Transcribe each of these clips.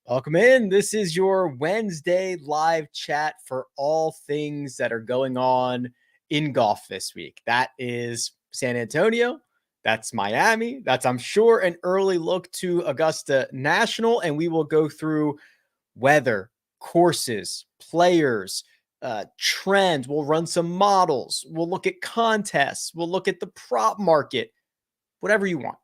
Welcome in. This is your Wednesday live chat for all things that are going on in golf this week. That is San Antonio. That's Miami. That's, I'm sure, an early look to Augusta National. And we will go through weather, courses, players, trends. We'll run some models. We'll look at contests. We'll look at the prop market, whatever you want.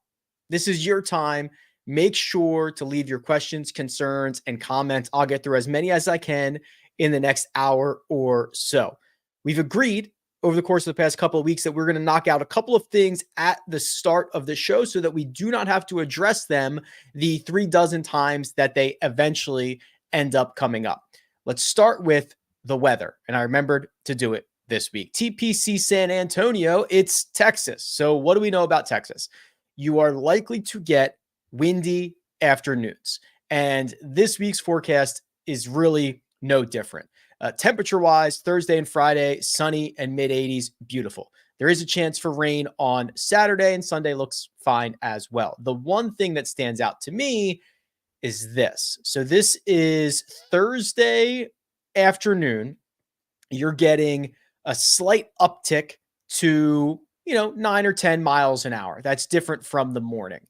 This is your time. Make sure to leave your questions, concerns, and comments. I'll get through as many as I can in the next hour or so. We've agreed over the course of the past couple of weeks that we're going to knock out a couple of things at the start of the show so that we do not have to address them the 36 times that they eventually end up coming up. Let's start with the weather. And I remembered to do it this week. TPC San Antonio, it's Texas. So what do we know about Texas? You are likely to get windy afternoons. And this week's forecast is really no different. Temperature-wise, Thursday and Friday, sunny and mid-80s, beautiful. There is a chance for rain on Saturday, and Sunday looks fine as well. The one thing that stands out to me is this. So this is Thursday afternoon. You're getting a slight uptick to 9 or 10 miles an hour. That's different from the morning.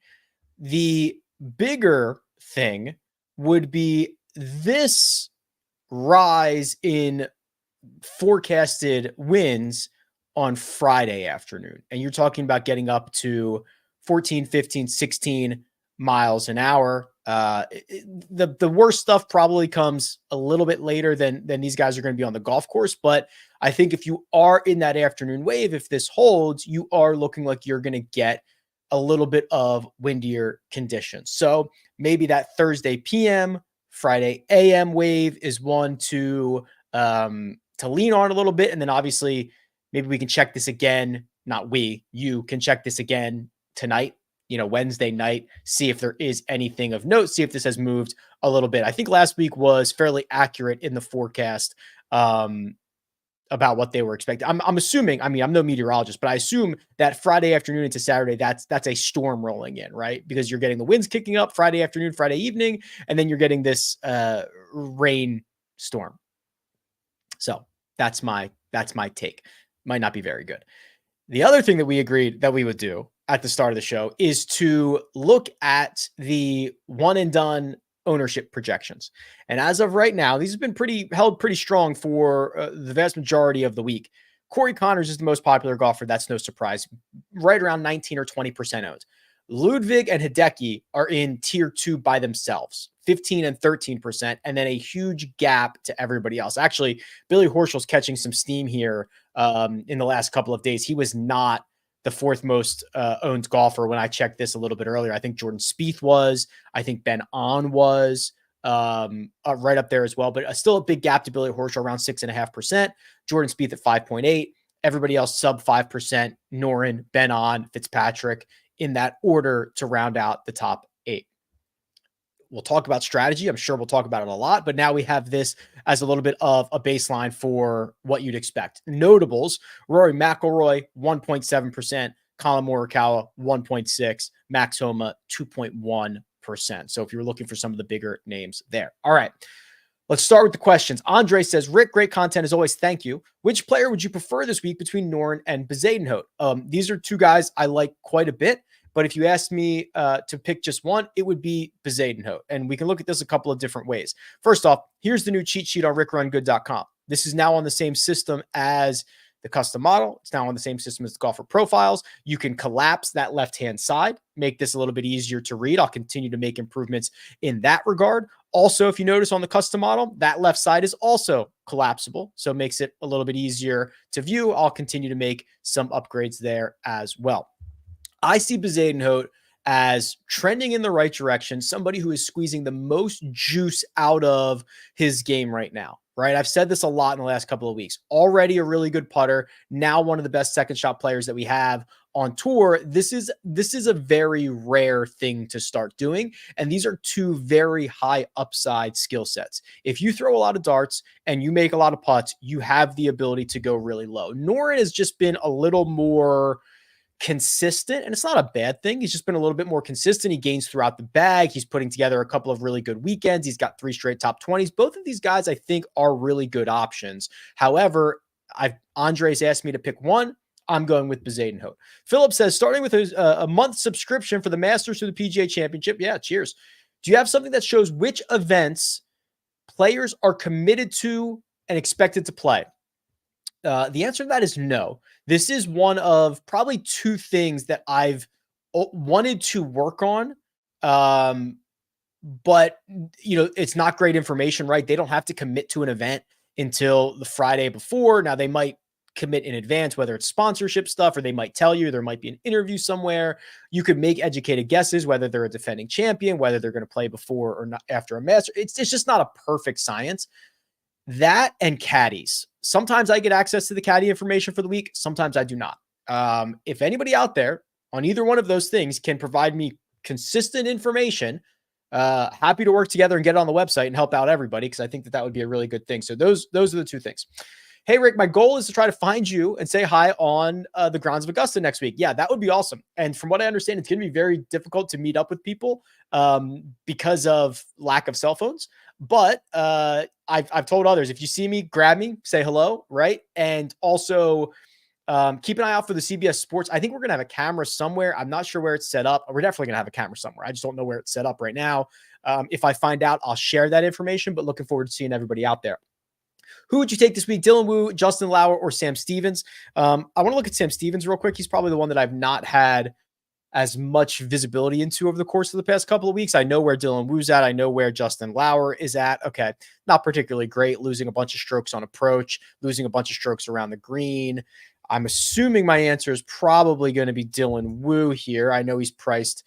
The bigger thing would be this rise in forecasted winds on Friday afternoon. And you're talking about getting up to 14, 15, 16 miles an hour. The worst stuff probably comes a little bit later than these guys are going to be on the golf course. But I think if you are in that afternoon wave, if this holds, you are looking like you're going to get a little bit of windier conditions. So maybe that Thursday PM, Friday AM wave is one to lean on a little bit. And then obviously maybe we can check this again. Not we, you can check this again tonight, Wednesday night, see if there is anything of note, see if this has moved a little bit. I think last week was fairly accurate in the forecast about what they were expecting. I'm assuming, I'm no meteorologist, but I assume that Friday afternoon into Saturday, that's a storm rolling in, right? Because you're getting the winds kicking up Friday afternoon, Friday evening, and then you're getting this rain storm. So that's my take. Might not be very good. The other thing that we agreed that we would do at the start of the show is to look at the one and done ownership projections. And as of right now, these have been held pretty strong for the vast majority of the week. Corey Connors is the most popular golfer. That's no surprise. Right around 19 or 20% owned. Ludwig and Hideki are in tier 2 by themselves, 15 and 13%, and then a huge gap to everybody else. Actually, Billy Horschel's catching some steam here in the last couple of days. He was not the fourth most owned golfer when I checked this a little bit earlier. I think Jordan Spieth was. I think Ben An was right up there as well. But still a big gap to Billy Horschel, around 6.5%. Jordan Spieth at 5.8%. Everybody else sub 5%. Noren, Ben An, Fitzpatrick, in that order to round out the top 8. We'll talk about strategy. I'm sure we'll talk about it a lot, but now we have this as a little bit of a baseline for what you'd expect. Notables: Rory McIlroy, 1.7%, Colin Morikawa, 1.6%, Max Homa, 2.1%. So if you're looking for some of the bigger names there. All right, let's start with the questions. Andre says, Rick, great content as always. Thank you. Which player would you prefer this week between Noren and Bezuidenhout? These are two guys I like quite a bit. But if you ask me to pick just one, it would be Bezuidenhout. And we can look at this a couple of different ways. First off, here's the new cheat sheet on rickrungood.com. This is now on the same system as the custom model. It's now on the same system as the golfer profiles. You can collapse that left-hand side, make this a little bit easier to read. I'll continue to make improvements in that regard. Also, if you notice on the custom model, that left side is also collapsible, so it makes it a little bit easier to view. I'll continue to make some upgrades there as well. I see Bezuidenhout as trending in the right direction, somebody who is squeezing the most juice out of his game right now, right? I've said this a lot in the last couple of weeks. Already a really good putter, now one of the best second shot players that we have on tour. This is a very rare thing to start doing, and these are two very high upside skill sets. If you throw a lot of darts and you make a lot of putts, you have the ability to go really low. Noren has just been a little more consistent, and it's not a bad thing. He's just been a little bit more consistent. He gains throughout the bag. He's putting together a couple of really good weekends. He's got 3 straight top 20s. Both of these guys, I think, are really good options. However, Andres asked me to pick one. I'm going with Bezaden Hote. Philip says, starting with a month subscription for the Masters to the PGA Championship. Yeah, cheers. Do you have something that shows which events players are committed to and expected to play? The answer to that is no. This is one of probably 2 things that I've wanted to work on. But it's not great information, right? They don't have to commit to an event until the Friday before. Now they might commit in advance, whether it's sponsorship stuff, or they might tell you there might be an interview somewhere. You could make educated guesses, whether they're a defending champion, whether they're going to play before or not after a master. It's just not a perfect science. That and caddies. Sometimes I get access to the caddy information for the week. Sometimes I do not. If anybody out there on either one of those things can provide me consistent information, happy to work together and get it on the website and help out everybody, because I think that would be a really good thing. So those are the 2 things. Hey, Rick, my goal is to try to find you and say hi on the grounds of Augusta next week. Yeah, that would be awesome. And from what I understand, it's going to be very difficult to meet up with people because of lack of cell phones. But I've told others, if you see me, grab me, say hello, right? And also keep an eye out for the CBS Sports. I think we're going to have a camera somewhere. I'm not sure where it's set up. We're definitely going to have a camera somewhere. I just don't know where it's set up right now. If I find out, I'll share that information, but looking forward to seeing everybody out there. Who would you take this week? Dylan Wu, Justin Lauer, or Sam Stevens? I want to look at Sam Stevens real quick. He's probably the one that I've not had as much visibility into over the course of the past couple of weeks. I know where Dylan Wu's at. I know where Justin Lauer is at. Okay, not particularly great. Losing a bunch of strokes on approach, losing a bunch of strokes around the green. I'm assuming my answer is probably going to be Dylan Wu here. I know he's priced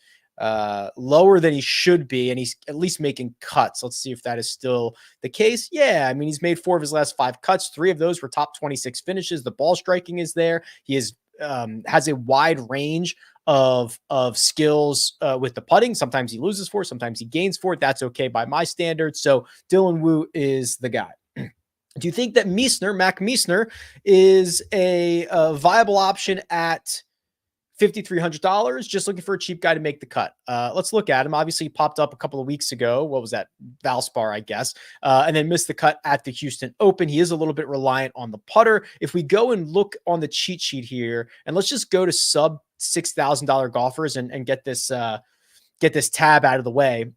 lower than he should be, and he's at least making cuts. Let's see if that is still the case. Yeah, I mean, he's made 4 of his last 5 cuts. 3 of those were top 26 finishes. The ball striking is there. He is has a wide range of skills with the putting. Sometimes he loses 4, sometimes he gains 4. That's okay by my standards. So Dylan Wu is the guy. Do you think that Mac Meisner is a viable option at $5,300? Just looking for a cheap guy to make the cut. Let's look at him. Obviously, he popped up a couple of weeks ago. What was that? Valspar, I guess. And then missed the cut at the Houston Open. He is a little bit reliant on the putter. If we go and look on the cheat sheet here, and let's just go to sub $6,000 golfers and get this tab out of the way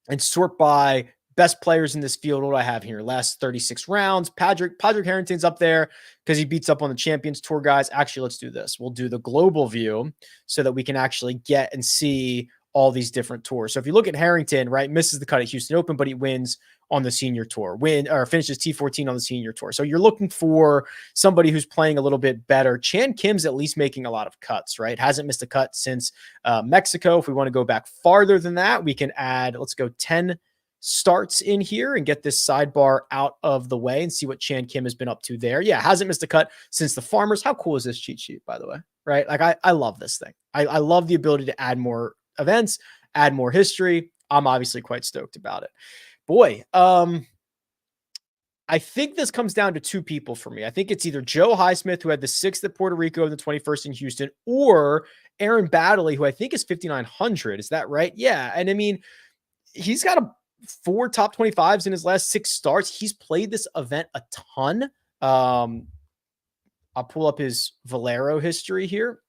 and sort by best players in this field. What do I have here? Last 36 rounds. Patrick Harrington's up there because he beats up on the Champions Tour guys. Actually, let's do this. We'll do the global view so that we can actually get and see all these different tours. So if you look at Harrington, right, misses the cut at Houston Open, but he wins on the senior tour, finishes T14 on the senior tour. So you're looking for somebody who's playing a little bit better. Chan Kim's at least making a lot of cuts, right? Hasn't missed a cut since Mexico. If we want to go back farther than that, we can add, let's go 10 starts in here and get this sidebar out of the way and see what Chan Kim has been up to there. Yeah, hasn't missed a cut since the Farmers. How cool is this cheat sheet, by the way? Right? Like I love this thing. I love the ability to add more events, add more history. I'm obviously quite stoked about it. Boy, I think this comes down to 2 people for me. I think it's either Joe Highsmith, who had the 6th at Puerto Rico and the 21st in Houston, or Aaron Baddeley, who I think is 5,900. Is that right? Yeah. And I mean, he's got 4 top 25s in his last 6 starts. He's played this event a ton. I'll pull up his Valero history here.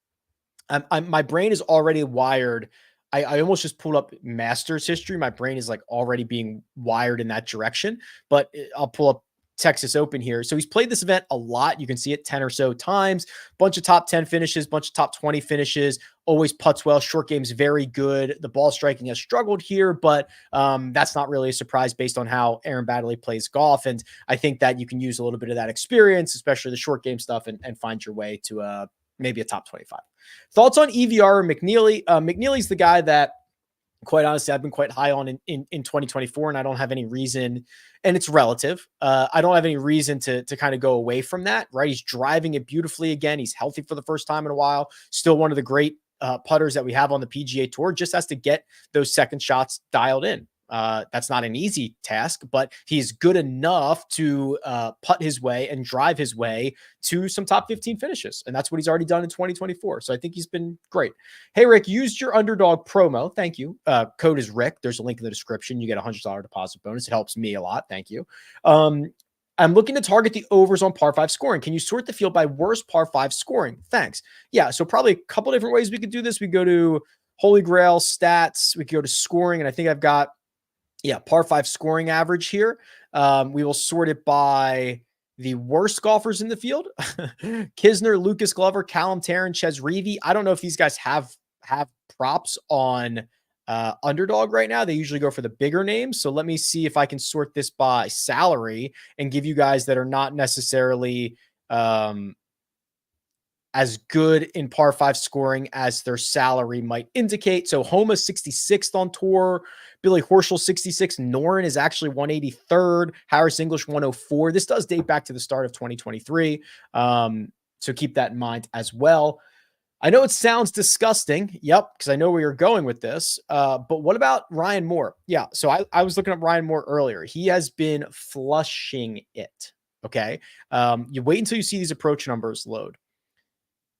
My brain is already wired. I almost just pulled up Masters history. My brain is like already being wired in that direction, but I'll pull up Texas Open here. So he's played this event a lot. You can see it 10 or so times, bunch of top 10 finishes, bunch of top 20 finishes, always putts well. Short game's very good. The ball striking has struggled here, but that's not really a surprise based on how Aaron Baddeley plays golf. And I think that you can use a little bit of that experience, especially the short game stuff, and find your way to maybe a top 25. Thoughts on EVR and McNeely? McNeely's the guy that, quite honestly, I've been quite high on in 2024, and I don't have any reason, and it's relative. I don't have any reason to kind of go away from that, right? He's driving it beautifully again. He's healthy for the first time in a while. Still one of the great putters that we have on the PGA Tour. Just has to get those second shots dialed in, That's not an easy task, but he's good enough to putt his way and drive his way to some top 15 finishes. And that's what he's already done in 2024. So I think he's been great. Hey, Rick, used your underdog promo. Thank you. Code is Rick. There's a link in the description. You get a $100 deposit bonus. It helps me a lot. Thank you. I'm looking to target the overs on par 5 scoring. Can you sort the field by worst par 5 scoring? Thanks. Yeah, so probably a couple different ways we could do this. We go to Holy Grail stats. We could go to scoring, and I think I've got, par 5 scoring average here. We will sort it by the worst golfers in the field. Kisner, Lucas Glover, Callum Tarrant, Ches Reavie. I don't know if these guys have props on underdog right now. They usually go for the bigger names. So let me see if I can sort this by salary and give you guys that are not necessarily as good in par 5 scoring as their salary might indicate. So Homa 66th on tour, Billy Horschel 66, Noren is actually 183rd, Harris English 104. This does date back to the start of 2023. So keep that in mind as well. I know it sounds disgusting. Yep, because I know where you're going with this. But what about Ryan Moore? Yeah, so I was looking up Ryan Moore earlier. He has been flushing it. Okay. You wait until you see these approach numbers load.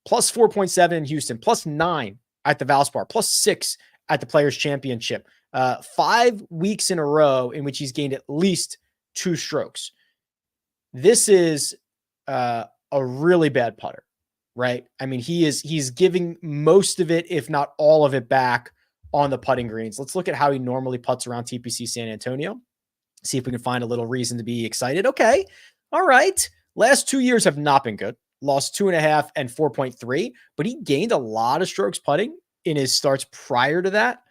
Plus 4.7 in Houston, plus 9 at the Valspar, plus 6 at the Players Championship. 5 weeks in a row in which he's gained at least 2 strokes. This is a really bad putter. Right? I mean, he's giving most of it, if not all of it, back on the putting greens. Let's look at how he normally putts around TPC San Antonio. See if we can find a little reason to be excited. Okay. All right. Last 2 years have not been good. Lost 2.5 and 4.3, but he gained a lot of strokes putting in his starts prior to that.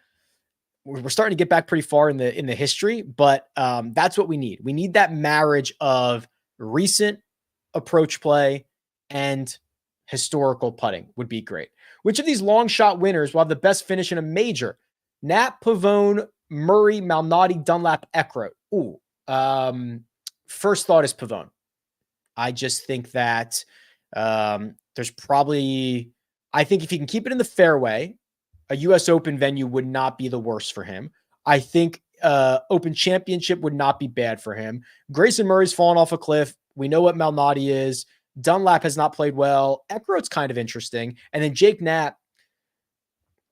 We're starting to get back pretty far in the history, but that's what we need. We need that marriage of recent approach play and historical putting would be great. Which of these long shot winners will have the best finish in a major? Nat, Pavone, Murray, Malnati, Dunlap, Eckroat. Ooh. First thought is Pavone. I just think that there's probably, I think if he can keep it in the fairway, a U.S. Open venue would not be the worst for him. I think Open Championship would not be bad for him. Grayson Murray's fallen off a cliff. We know what Malnati is. Dunlap has not played well. Eckroat's kind of interesting. And then Jake Knapp,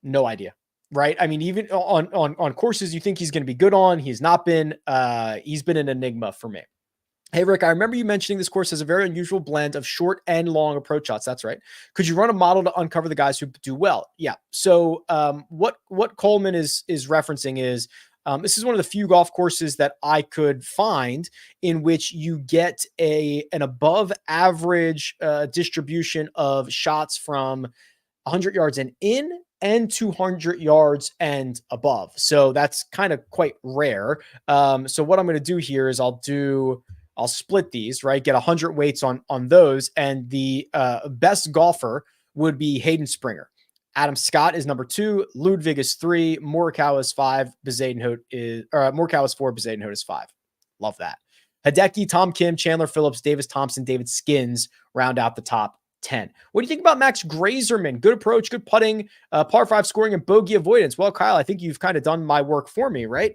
no idea, right? I mean, even on courses you think he's going to be good on, he's not been. He's been an enigma for me. Hey, Rick, I remember you mentioning this course has a very unusual blend of short and long approach shots. That's right. Could you run a model to uncover the guys who do well? Yeah. So what Coleman is referencing is this is one of the few golf courses that I could find in which you get an above average distribution of shots from 100 yards and in and 200 yards and above. So that's kind of quite rare. So what I'm going to do here is I'll split these, right? Get 100 weights on those. And the best golfer would be Hayden Springer. Adam Scott is number 2. Ludwig is 3. Morikawa is 5. Morikawa is 4. Bezuidenhout is 5. Love that. Hideki, Tom Kim, Chandler Phillips, Davis Thompson, David Skins round out the top 10. What do you think about Max Grazerman? Good approach, good putting, par 5 scoring, and bogey avoidance. Well, Kyle, I think you've kind of done my work for me, right?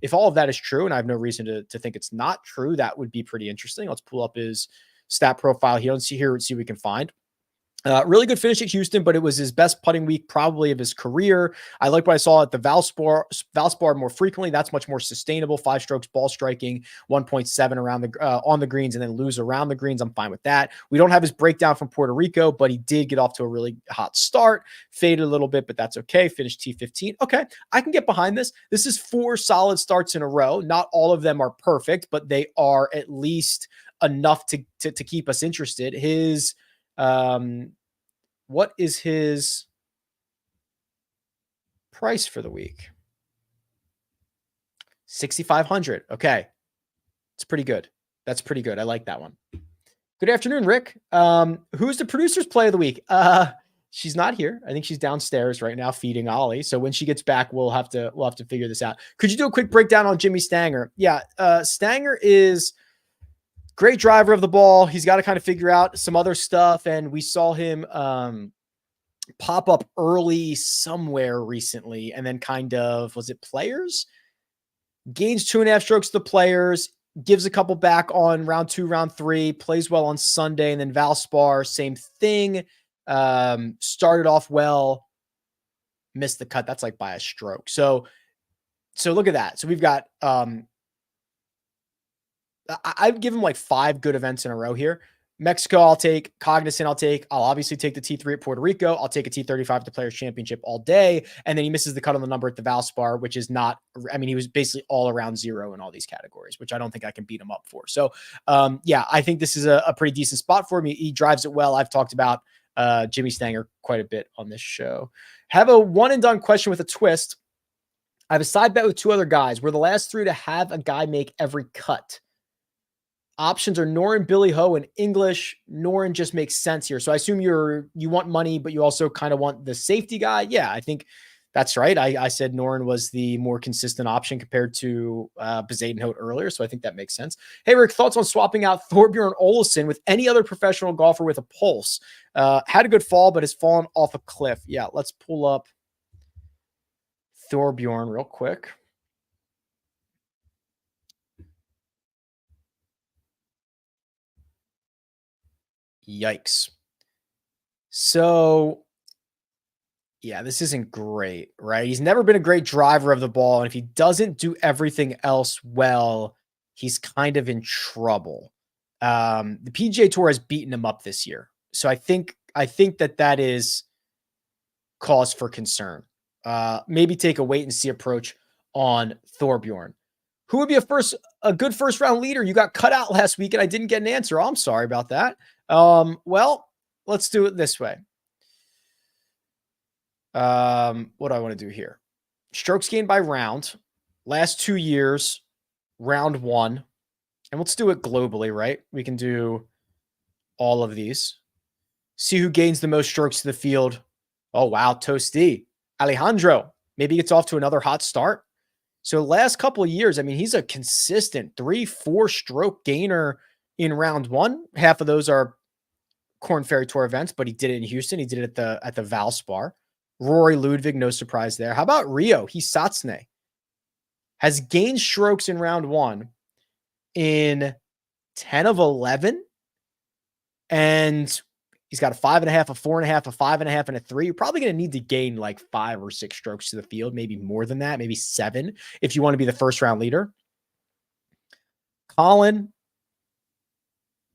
If all of that is true, and I have no reason to think it's not true, that would be pretty interesting. Let's pull up his stat profile here and see what we can find. Really good finish at Houston, but it was his best putting week probably of his career. I like what I saw at the Valspar more frequently. That's much more sustainable. 5 strokes ball striking, 1.7 around on the greens, and then lose around the greens. I'm fine with that. We don't have his breakdown from Puerto Rico, but he did get off to a really hot start. Faded a little bit, but that's okay. Finished T15. Okay, I can get behind this. This is 4 solid starts in a row. Not all of them are perfect, but they are at least enough to keep us interested. His what is his price for the week? 6,500. Okay. It's pretty good. That's pretty good. I like that one. Good afternoon, Rick. Who's the producer's play of the week? She's not here. I think she's downstairs right now feeding Ollie. So when she gets back, we'll have to figure this out. Could you do a quick breakdown on Jimmy Stanger? Yeah. Stanger is great driver of the ball. He's got to kind of figure out some other stuff. And we saw him pop up early somewhere recently. And then kind of, was it Players? gains 2.5 strokes to the players, gives a couple back on round 2, round 3, plays well on Sunday, and then Valspar, same thing. Started off well, missed the cut. That's like by a stroke. So look at that. So we've got, I'd give him like 5 good events in a row here. Mexico, I'll take. Cognizant, I'll take. I'll obviously take the T3 at Puerto Rico. I'll take a T35 at the Players Championship all day. And then he misses the cut on the number at the Valspar, which is not, I mean, he was basically all around 0 in all these categories, which I don't think I can beat him up for. So, yeah, I think this is a pretty decent spot for me. He drives it well. I've talked about Jimmy Stanger quite a bit on this show. Have a one and done question with a twist. I have a side bet with 2 other guys. We're the last 3 to have a guy make every cut. Options are Noren, Billy Ho, and English. Noren just makes sense here. So I assume you want money, but you also kind of want the safety guy. Yeah, I think that's right. I said Noren was the more consistent option compared to Bezadenhout earlier, so I think that makes sense. Hey, Rick, thoughts on swapping out Thorbjorn Olesen with any other professional golfer with a pulse? Had a good fall, but has fallen off a cliff. Yeah, let's pull up Thorbjorn real quick. Yikes. So, yeah, this isn't great, right? He's never been a great driver of the ball. And if he doesn't do everything else well, he's kind of in trouble. The PGA Tour has beaten him up this year. So I think that is cause for concern. Maybe take a wait and see approach on Thorbjorn. Who would be a good first round leader? You got cut out last week and I didn't get an answer. Oh, I'm sorry about that. Well, let's do it this way. What do I want to do here? Strokes gained by round. Last 2 years, round 1. And let's do it globally, right? We can do all of these. See who gains the most strokes to the field. Oh, wow. Toasty. Alejandro. Maybe he gets off to another hot start. So last couple of years, I mean, he's a consistent 3-4 stroke gainer in round 1. Half of those are Korn Ferry Tour events, but he did it in Houston. He did it at the Valspar. Rory Ludwig, no surprise there. How about Rio Hisatsune? Has gained strokes in round 1 in 10 of 11. And he's got a 5.5, a 4.5, a 5.5, and a 3. You're probably going to need to gain like 5 or 6 strokes to the field, maybe more than that, maybe 7 if you want to be the first round leader. Colin.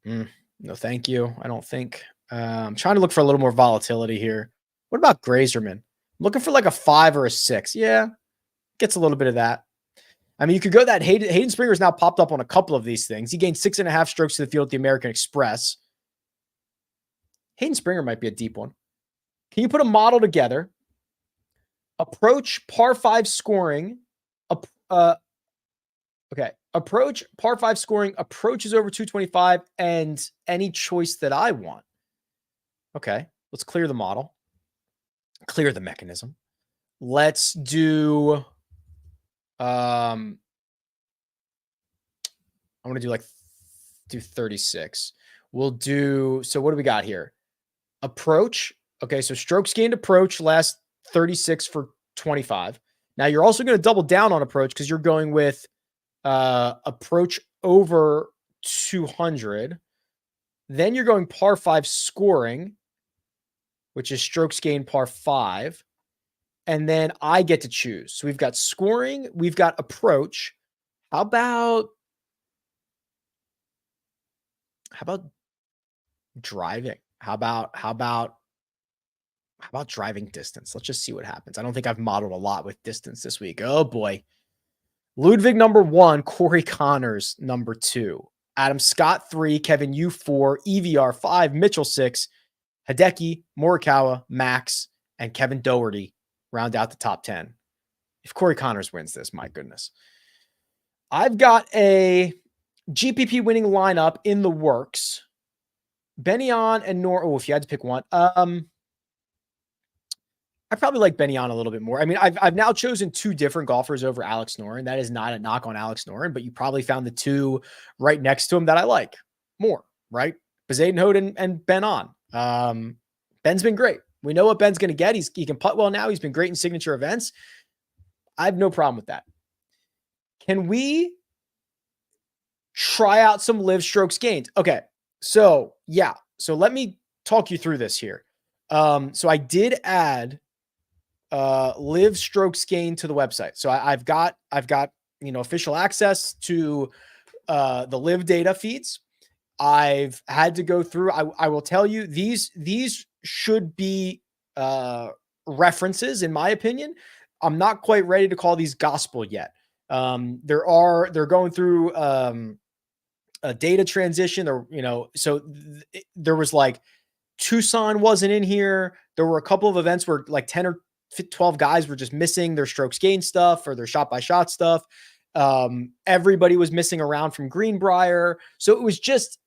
No, thank you. I don't think. I'm trying to look for a little more volatility here. What about Grazerman? I'm looking for like a 5 or a 6. Yeah, gets a little bit of that. I mean, you could go that Hayden Springer's now popped up on a couple of these things. He gained 6.5 strokes to the field at the American Express. Hayden Springer might be a deep one. Can you put a model together? Approach par 5 scoring. Okay. Approach par 5 scoring, approaches over 225, and any choice that I want. Okay. Let's clear the model. Clear the mechanism. Let's do, I want to do 36. We'll do, so what do we got here? Approach. Okay. So strokes gained approach last 36 for 25. Now you're also going to double down on approach because you're going with approach over 200. Then you're going par 5 scoring, which is strokes gained par 5. And then I get to choose. So we've got scoring, we've got approach. How about driving? How about driving distance? Let's just see what happens. I don't think I've modeled a lot with distance this week. Oh boy. Ludwig number 1, Corey Connors number 2, Adam Scott 3, Kevin Yu 4, EVR 5, Mitchell 6, Hideki, Morikawa, Max, and Kevin Doherty round out the top 10. If Corey Connors wins this, my goodness. I've got a GPP winning lineup in the works. Benyon and if you had to pick one, I probably like Benyon a little bit more. I mean, I've now chosen 2 different golfers over Alex Noren. That is not a knock on Alex Noren, but you probably found the 2 right next to him that I like more, right? Bezadenhout and Ben on. Ben's been great. We know what Ben's going to get. He can putt well now. He's been great in signature events. I have no problem with that. Can we try out some LIV strokes gained? Okay. So yeah. So let me talk you through this here. So I did add LIV strokes gained to the website. So I've got, official access to the LIV data feeds. I've had to go through. I will tell you, these should be references, in my opinion. I'm not quite ready to call these gospel yet. They're going through a data transition, or so there was like Tucson wasn't in here. There were a couple of events where like 10 or 12 guys were just missing their strokes gained stuff or their shot by shot stuff. Everybody was missing around from Greenbrier. So it was just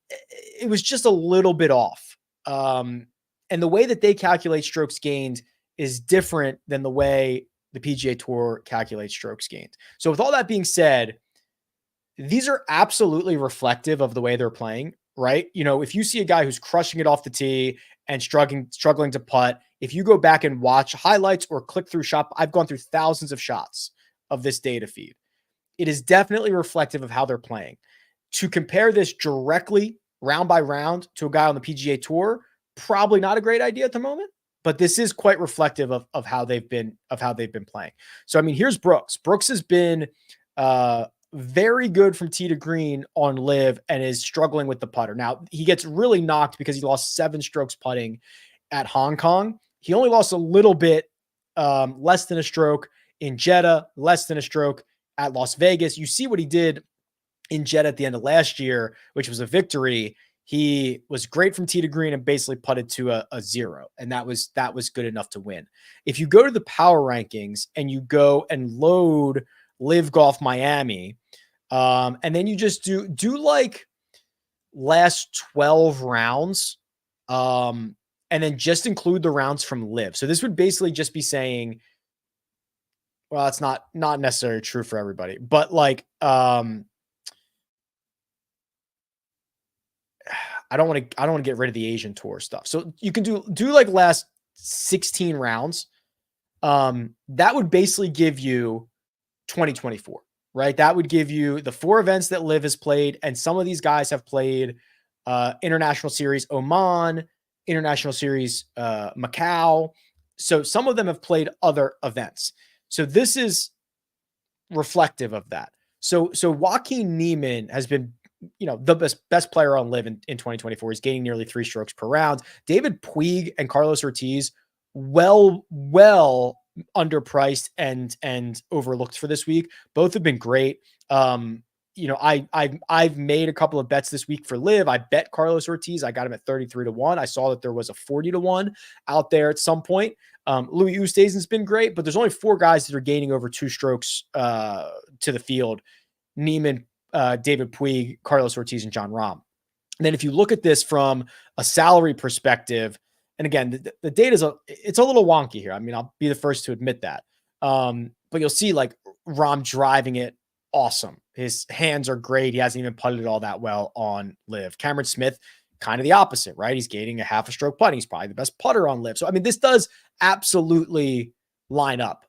a little bit off. And the way that they calculate strokes gained is different than the way the PGA Tour calculates strokes gained. So with all that being said, these are absolutely reflective of the way they're playing, right? If you see a guy who's crushing it off the tee and struggling to putt, if you go back and watch highlights or click through shot, I've gone through thousands of shots of this data feed. It is definitely reflective of how they're playing. To compare this directly round by round to a guy on the PGA Tour, probably not a great idea at the moment, but this is quite reflective of how they've been playing. So, I mean, here's Brooks. Brooks has been very good from tee to green on LIV and is struggling with the putter. Now, he gets really knocked because he lost 7 strokes putting at Hong Kong. He only lost a little bit, less than a stroke in Jeddah, less than a stroke at Las Vegas. You see what he did in Jeddah at the end of last year, which was a victory. He was great from tee to green and basically putted to a 0. And that was good enough to win. If you go to the power rankings and you go and load LIV Golf Miami, and then you just do like last 12 rounds, and then just include the rounds from LIV. So this would basically just be saying, well, it's not necessarily true for everybody, but like, I don't want to get rid of the Asian Tour stuff. So you can do like last 16 rounds. That would basically give you 2024, right? That would give you the 4 events that LIV has played. And some of these guys have played International Series Oman, International Series Macau. So some of them have played other events. So this is reflective of that. So Joaquin Niemann has been, the best player on LIV in 2024. He's gaining nearly 3 strokes per round. David Puig and Carlos Ortiz, well underpriced and overlooked for this week. Both have been great. I've made a couple of bets this week for LIV. I bet Carlos Ortiz. I got him at 33-1. I saw that there was a 40-1 out there at some point. Louis Oosthuizen's been great, but there's only 4 guys that are gaining over 2 strokes to the field: Niemann, David Puig, Carlos Ortiz, and John Rahm. And then if you look at this from a salary perspective, and again, the data it's a little wonky here. I mean, I'll be the first to admit that. But you'll see like Rahm driving it awesome. His hands are great. He hasn't even putted it all that well on LIV. Cameron Smith, kind of the opposite, right? He's gaining a half a stroke putting. He's probably the best putter on LIV. So, I mean, this does absolutely line up.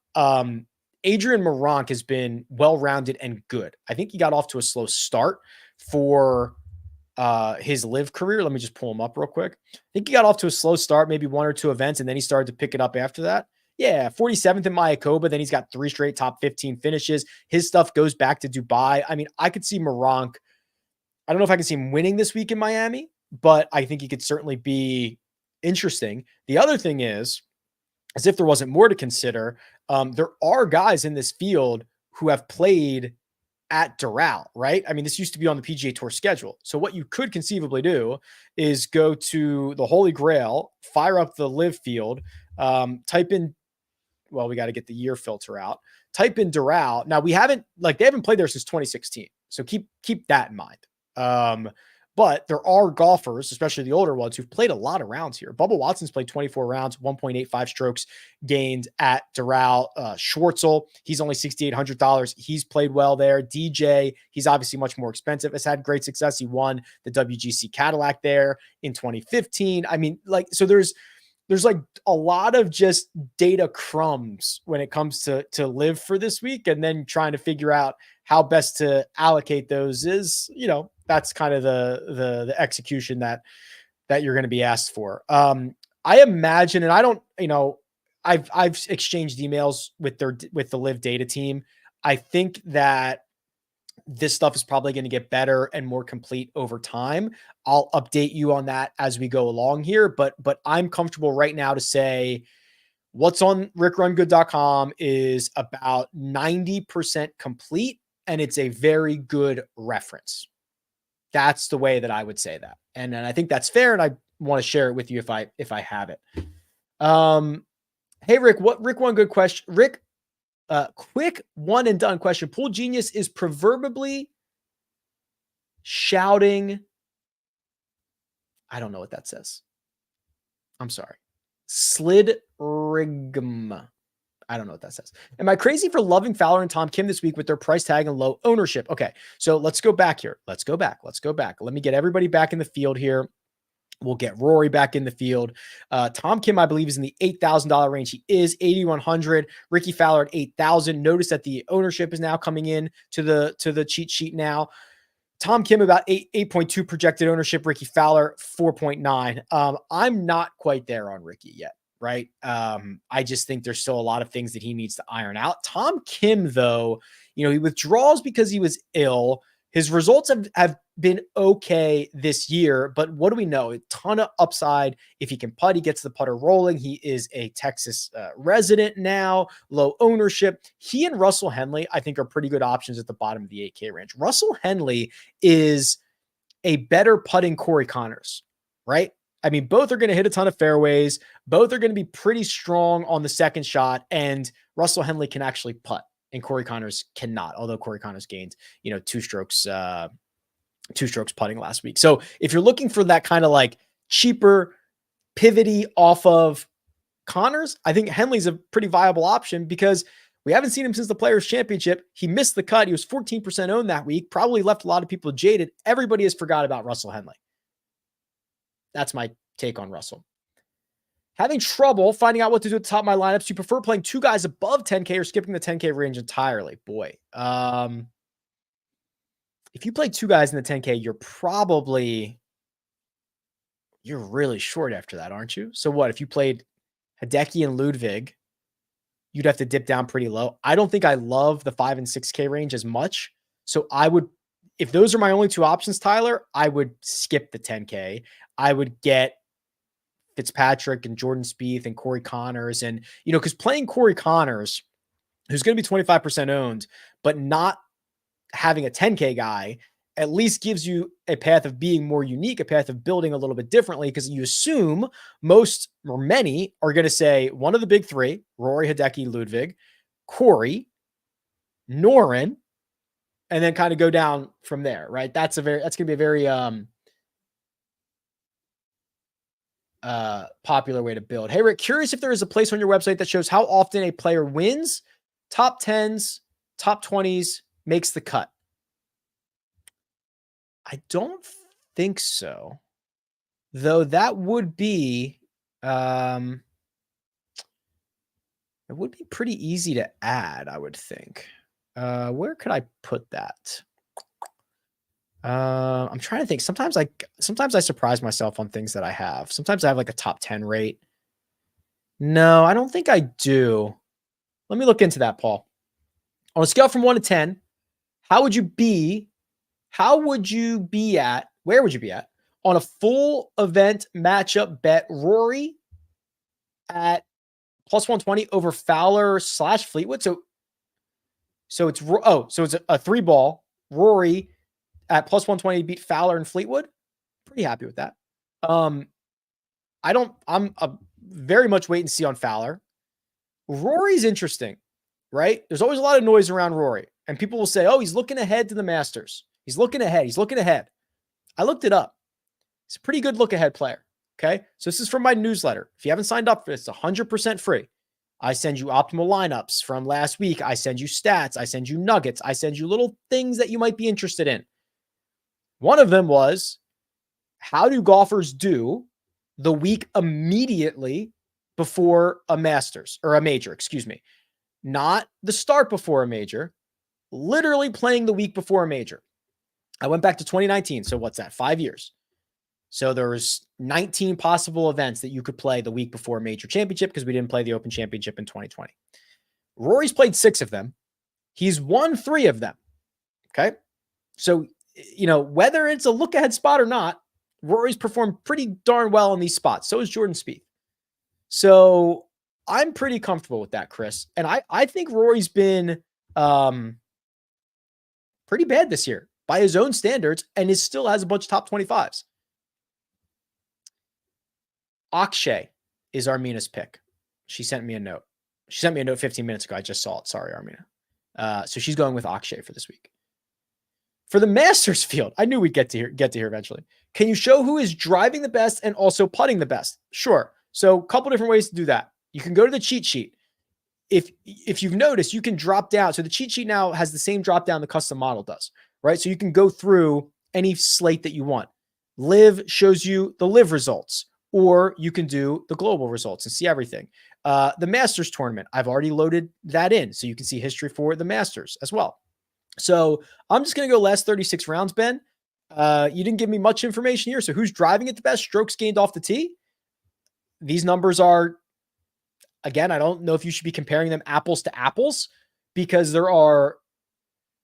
Adrian Meronk has been well-rounded and good. I think he got off to a slow start for his LIV career. Let me just pull him up real quick. I think he got off to a slow start, maybe 1 or 2 events, and then he started to pick it up after that. Yeah, 47th in Mayakoba. Then he's got 3 straight top 15 finishes. His stuff goes back to Dubai. I mean, I could see Meronk. I don't know if I can see him winning this week in Miami, but I think he could certainly be interesting. The other thing is, as if there wasn't more to consider, there are guys in this field who have played at Doral, right? I mean, this used to be on the PGA Tour schedule. So what you could conceivably do is go to the Holy Grail, fire up the LIV field, type in, well, we got to get the year filter out, type in Doral. Now they haven't played there since 2016. So keep that in mind. But there are golfers, especially the older ones, who've played a lot of rounds here. Bubba Watson's played 24 rounds, 1.85 strokes gained at Doral. Schwartzel, he's only $6,800. He's played well there. DJ, he's obviously much more expensive, has had great success. He won the WGC Cadillac there in 2015. I mean, so there's there's like a lot of just data crumbs when it comes to live for this week, and then trying to figure out how best to allocate those is, that's kind of the execution that you're going to be asked for. I imagine, and I don't, I've exchanged emails with the live data team. I think that this stuff is probably going to get better and more complete over time. I'll update you on that as we go along here, but I'm comfortable right now to say what's on rickrungood.com is about 90% complete, and it's a very good reference. That's the way that I would say that. And I think that's fair, and I want to share it with you if I have it. Hey, Rick, Rick, one good question. Rick, quick one and done question. Pool Genius is proverbially shouting. I don't know what that says. I'm sorry. Slid rigm. I don't know what that says. Am I crazy for loving Fowler and Tom Kim this week with their price tag and low ownership? Okay, so let's go back here. Let's go back. Let me get everybody back in the field here. We'll get Rory back in the field. Tom Kim, I believe, is in the $8,000 range. He is 8,100. Ricky Fowler at 8,000. Notice that the ownership is now coming in to the cheat sheet now. Tom Kim about 8.2 projected ownership. Ricky Fowler 4.9. I'm not quite there on Ricky yet, right? I just think there's still a lot of things that he needs to iron out. Tom Kim, though, he withdraws because he was ill. His results have been okay this year, but what do we know? A ton of upside. If he can putt, he gets the putter rolling. He is a Texas resident now, low ownership. He and Russell Henley, I think, are pretty good options at the bottom of the 8K range. Russell Henley is a better putting Corey Connors, right? I mean, both are going to hit a ton of fairways. Both are going to be pretty strong on the second shot, and Russell Henley can actually putt, and Corey Connors cannot, although Corey Connors gained, 2 strokes putting last week. So if you're looking for that kind of like cheaper pivoty off of Connors, I think Henley's a pretty viable option because we haven't seen him since the Players Championship. He missed the cut. He was 14% owned that week, probably left a lot of people jaded. Everybody has forgot about Russell Henley. That's my take on Russell. Having trouble finding out what to do at the top of my lineups. Do you prefer playing 2 guys above 10K or skipping the 10K range entirely? Boy, if you play 2 guys in the 10K, you're really short after that, aren't you? So what, if you played Hideki and Ludwig, you'd have to dip down pretty low. I don't think I love the 5 and 6K range as much. So if those are my only 2 options, Tyler, I would skip the 10K. I would get Fitzpatrick and Jordan Spieth and Corey Connors. And, because playing Corey Connors, who's going to be 25% owned, but not having a 10K guy, at least gives you a path of being more unique, a path of building a little bit differently, because you assume most or many are going to say one of the big 3, Rory, Hideki, Ludwig, Corey, Noren, and then kind of go down from there, right? That's going to be a very popular way to build. Hey, Rick, curious if there is a place on your website that shows how often a player wins, top 10s, top 20s, makes the cut. I don't think so, though. That would be, it would be pretty easy to add, I would think. Where could I put that? I'm trying to think. Sometimes I surprise myself on things that I have. Sometimes I have like a top 10 rate. No, I don't think I do. Let me look into that, Paul. On a scale from 1 to 10, where would you be at on a full event matchup bet? Rory at plus 120 over Fowler / Fleetwood. So it's a 3-ball. Rory at plus 120 beat Fowler and Fleetwood. Pretty happy with that. I'm very much wait and see on Fowler. Rory's interesting, right? There's always a lot of noise around Rory, and people will say, oh, he's looking ahead to the Masters. He's looking ahead. I looked it up. He's a pretty good look ahead player. Okay. So this is from my newsletter. If you haven't signed up for this, it's 100% free. I send you optimal lineups from last week. I send you stats. I send you nuggets. I send you little things that you might be interested in. One of them was, how do golfers do the week immediately before a Masters or a major, excuse me, not the start before a major, literally playing the week before a major. I went back to 2019. So what's that? 5 years. So there was 19 possible events that you could play the week before a major championship because we didn't play the Open Championship in 2020. Rory's played 6 of them. He's won 3 of them. Okay. So, whether it's a look ahead spot or not, Rory's performed pretty darn well in these spots. So is Jordan Spieth. So I'm pretty comfortable with that, Chris. And I think Rory's been pretty bad this year by his own standards and still has a bunch of top 25s. Akshay is Armina's pick. She sent me a note. She sent me a note 15 minutes ago. I just saw it. Sorry, Armina. So she's going with Akshay for this week. For the Masters field, I knew we'd get to here eventually. Can you show who is driving the best and also putting the best? Sure. So a couple different ways to do that. You can go to the cheat sheet. If you've noticed, you can drop down. So the cheat sheet now has the same drop down the custom model does, right? So you can go through any slate that you want. LIV shows you the LIV results, or you can do the global results and see everything. The Masters tournament, I've already loaded that in, so you can see history for the Masters as well. So I'm just going to go last 36 rounds, Ben. You didn't give me much information here. So who's driving it the best? Strokes gained off the tee. These numbers are, again, I don't know if you should be comparing them apples to apples because there are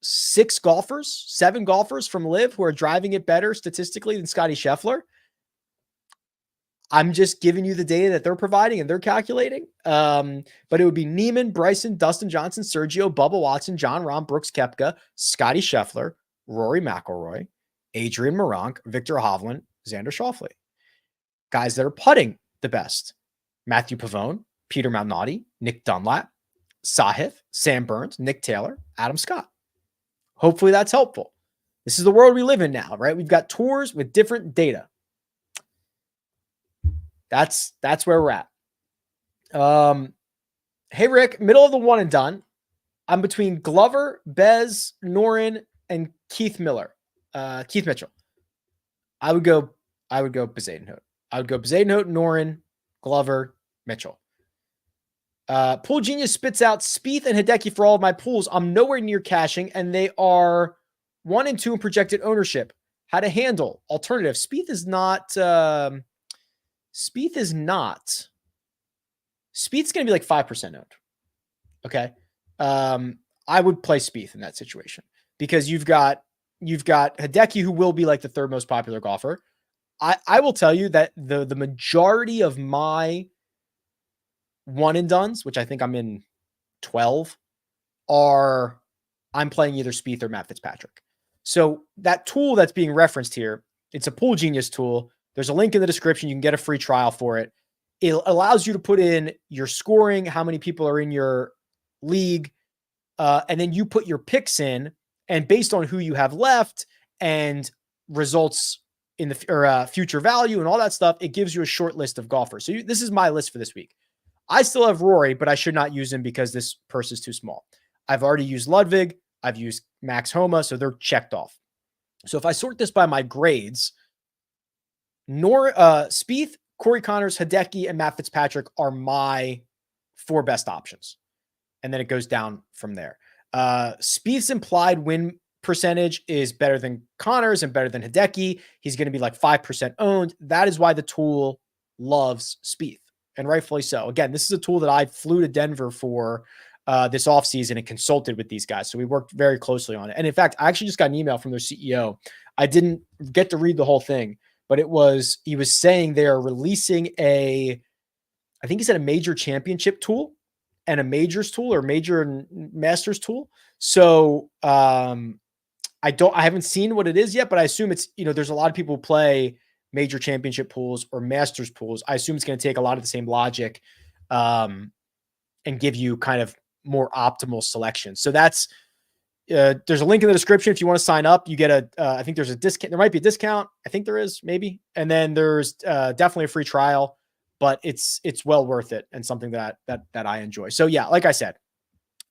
7 golfers from LIV who are driving it better statistically than Scottie Scheffler. I'm just giving you the data that they're providing and they're calculating. But it would be Neiman, Bryson, Dustin Johnson, Sergio, Bubba Watson, John Rahm, Brooks Koepka, Scottie Scheffler, Rory McIlroy, Adrian Meronk, Victor Hovland, Xander Schauffele. Guys that are putting the best. Matthew Pavone, Peter Malnati, Nick Dunlap, Sahith, Sam Burns, Nick Taylor, Adam Scott. Hopefully that's helpful. This is the world we live in now, right? We've got tours with different data. That's where we're at. Hey, Rick, middle of the one and done. I'm between Glover, Bez, Norin, and Keith Mitchell. I would go Bezadenhout. I would go Bezadenhout, Norin, Glover, Mitchell. Pool Genius spits out Spieth and Hideki for all of my pools. I'm nowhere near cashing, and they are 1 and 2 in projected ownership. How to handle alternative. Spieth is not. Spieth's going to be like 5% owned. Okay. I would play Spieth in that situation because you've got Hideki, who will be like the 3rd most popular golfer. I will tell you that the majority of my one and dones, which I think I'm in 12, I'm playing either Spieth or Matt Fitzpatrick. So that tool that's being referenced here, it's a Pool Genius tool. There's a link in the description. You can get a free trial for it. It allows you to put in your scoring, how many people are in your league, and then you put your picks in, and based on who you have left and results in the future value and all that stuff, it gives you a short list of golfers. So this is my list for this week. I still have Rory, but I should not use him because this purse is too small. I've already used Ludwig. I've used Max Homa, so they're checked off. So if I sort this by my grades, Spieth, Corey Connors, Hideki, and Matt Fitzpatrick are my 4 best options. And then it goes down from there. Spieth's implied win percentage is better than Connors and better than Hideki. He's going to be like 5% owned. That is why the tool loves Spieth, and rightfully so. Again, this is a tool that I flew to Denver for this offseason and consulted with these guys. So we worked very closely on it. And in fact, I actually just got an email from their CEO. I didn't get to read the whole thing, but he was saying they are releasing I think he said a major championship tool and a majors tool or major and masters tool. So I haven't seen what it is yet, but I assume it's, there's a lot of people who play major championship pools or masters pools. I assume it's going to take a lot of the same logic and give you kind of more optimal selection. So that's, there's a link in the description. If you want to sign up, you get I think there's a discount. There might be a discount. I think there is, maybe. And then there's definitely a free trial, but it's well worth it and something that I enjoy. So yeah, like I said,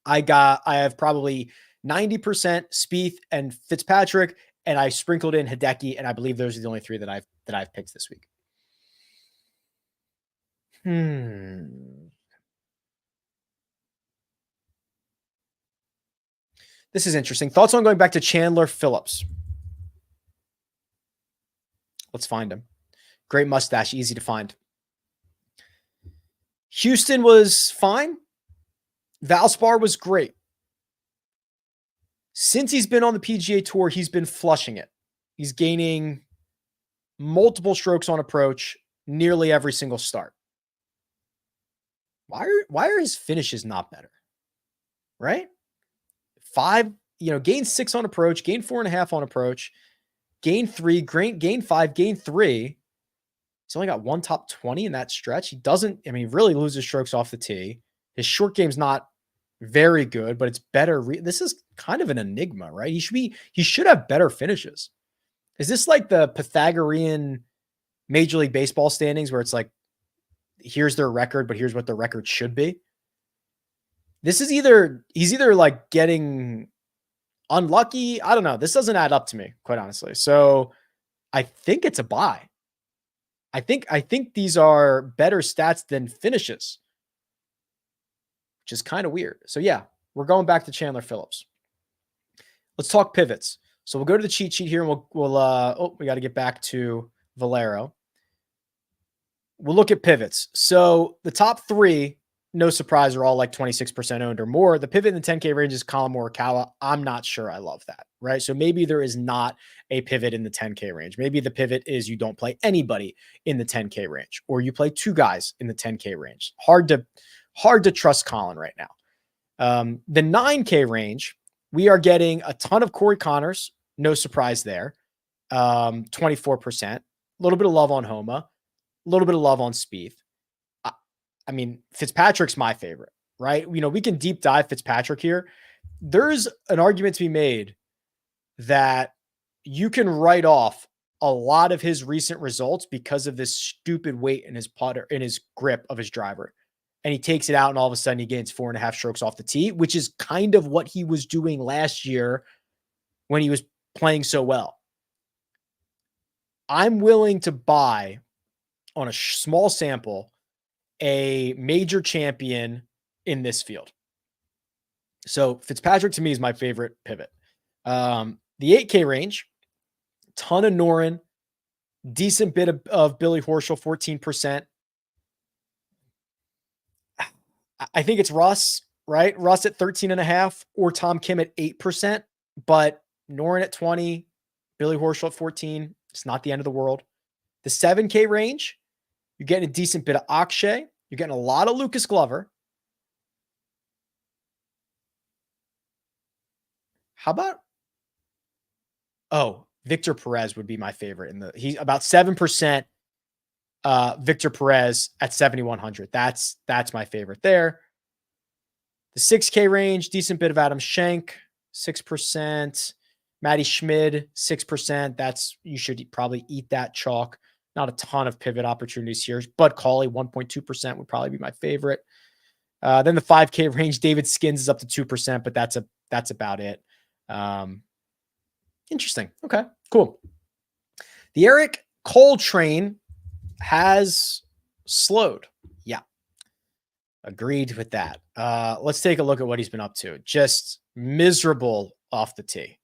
I have probably 90% Spieth and Fitzpatrick, and I sprinkled in Hideki, and I believe those are the only 3 that I've picked this week. This is interesting. Thoughts on going back to Chandler Phillips? Let's find him. Great mustache, easy to find. Houston was fine. Valspar was great. Since he's been on the PGA Tour, he's been flushing it. He's gaining multiple strokes on approach nearly every single start. Why are his finishes not better? Right? 5, gain 6 on approach, gain 4.5 on approach, gain 3, gain 5, gain 3. He's only got one top 20 in that stretch. He really loses strokes off the tee. His short game's not very good, but it's better. This is kind of an enigma, right? He should have better finishes. Is this like the Pythagorean Major League Baseball standings where it's like, here's their record, but here's what their record should be? This is he's either like getting unlucky. I don't know. This doesn't add up to me, quite honestly. So I think it's a buy. I think these are better stats than finishes, which is kind of weird. So yeah, we're going back to Chandler Phillips. Let's talk pivots. So we'll go to the cheat sheet here, and we got to get back to Valero. We'll look at pivots. So the top 3, no surprise, are all like 26% owned or more. The pivot in the 10K range is Colin Morikawa. I'm not sure I love that, right? So maybe there is not a pivot in the 10K range. Maybe the pivot is you don't play anybody in the 10K range, or you play 2 guys in the 10K range. Hard to trust Colin right now. The 9K range, we are getting a ton of Corey Connors. No surprise there. 24%. A little bit of love on Homa. A little bit of love on Spieth. I mean, Fitzpatrick's my favorite, right? We can deep dive Fitzpatrick here. There's an argument to be made that you can write off a lot of his recent results because of this stupid weight in his putter, in his grip of his driver. And he takes it out, and all of a sudden he gains 4.5 strokes off the tee, which is kind of what he was doing last year when he was playing so well. I'm willing to buy, on a small sample, a major champion in this field. So Fitzpatrick to me is my favorite pivot. The 8K range, ton of Noren, decent bit of Billy Horschel, 14%. I think it's Russ, right? Russ at 13.5 or Tom Kim at 8%, but Noren at 20, Billy Horschel at 14. It's not the end of the world. The 7K range, you're getting a decent bit of Akshay. You're getting a lot of Lucas Glover. How about, Victor Perez would be my favorite. He's about 7%. Victor Perez at 7,100. That's my favorite there. The 6K range, decent bit of Adam Schenk, 6%. Matty Schmid, 6%. You should probably eat that chalk. Not a ton of pivot opportunities here. Bud Cauley, 1.2% would probably be my favorite. Then the 5K range, David Skins is up to 2%, but that's about it. Interesting. Okay, cool. The Eric Cole train has slowed. Yeah. Agreed with that. Let's take a look at what he's been up to. Just miserable off the tee.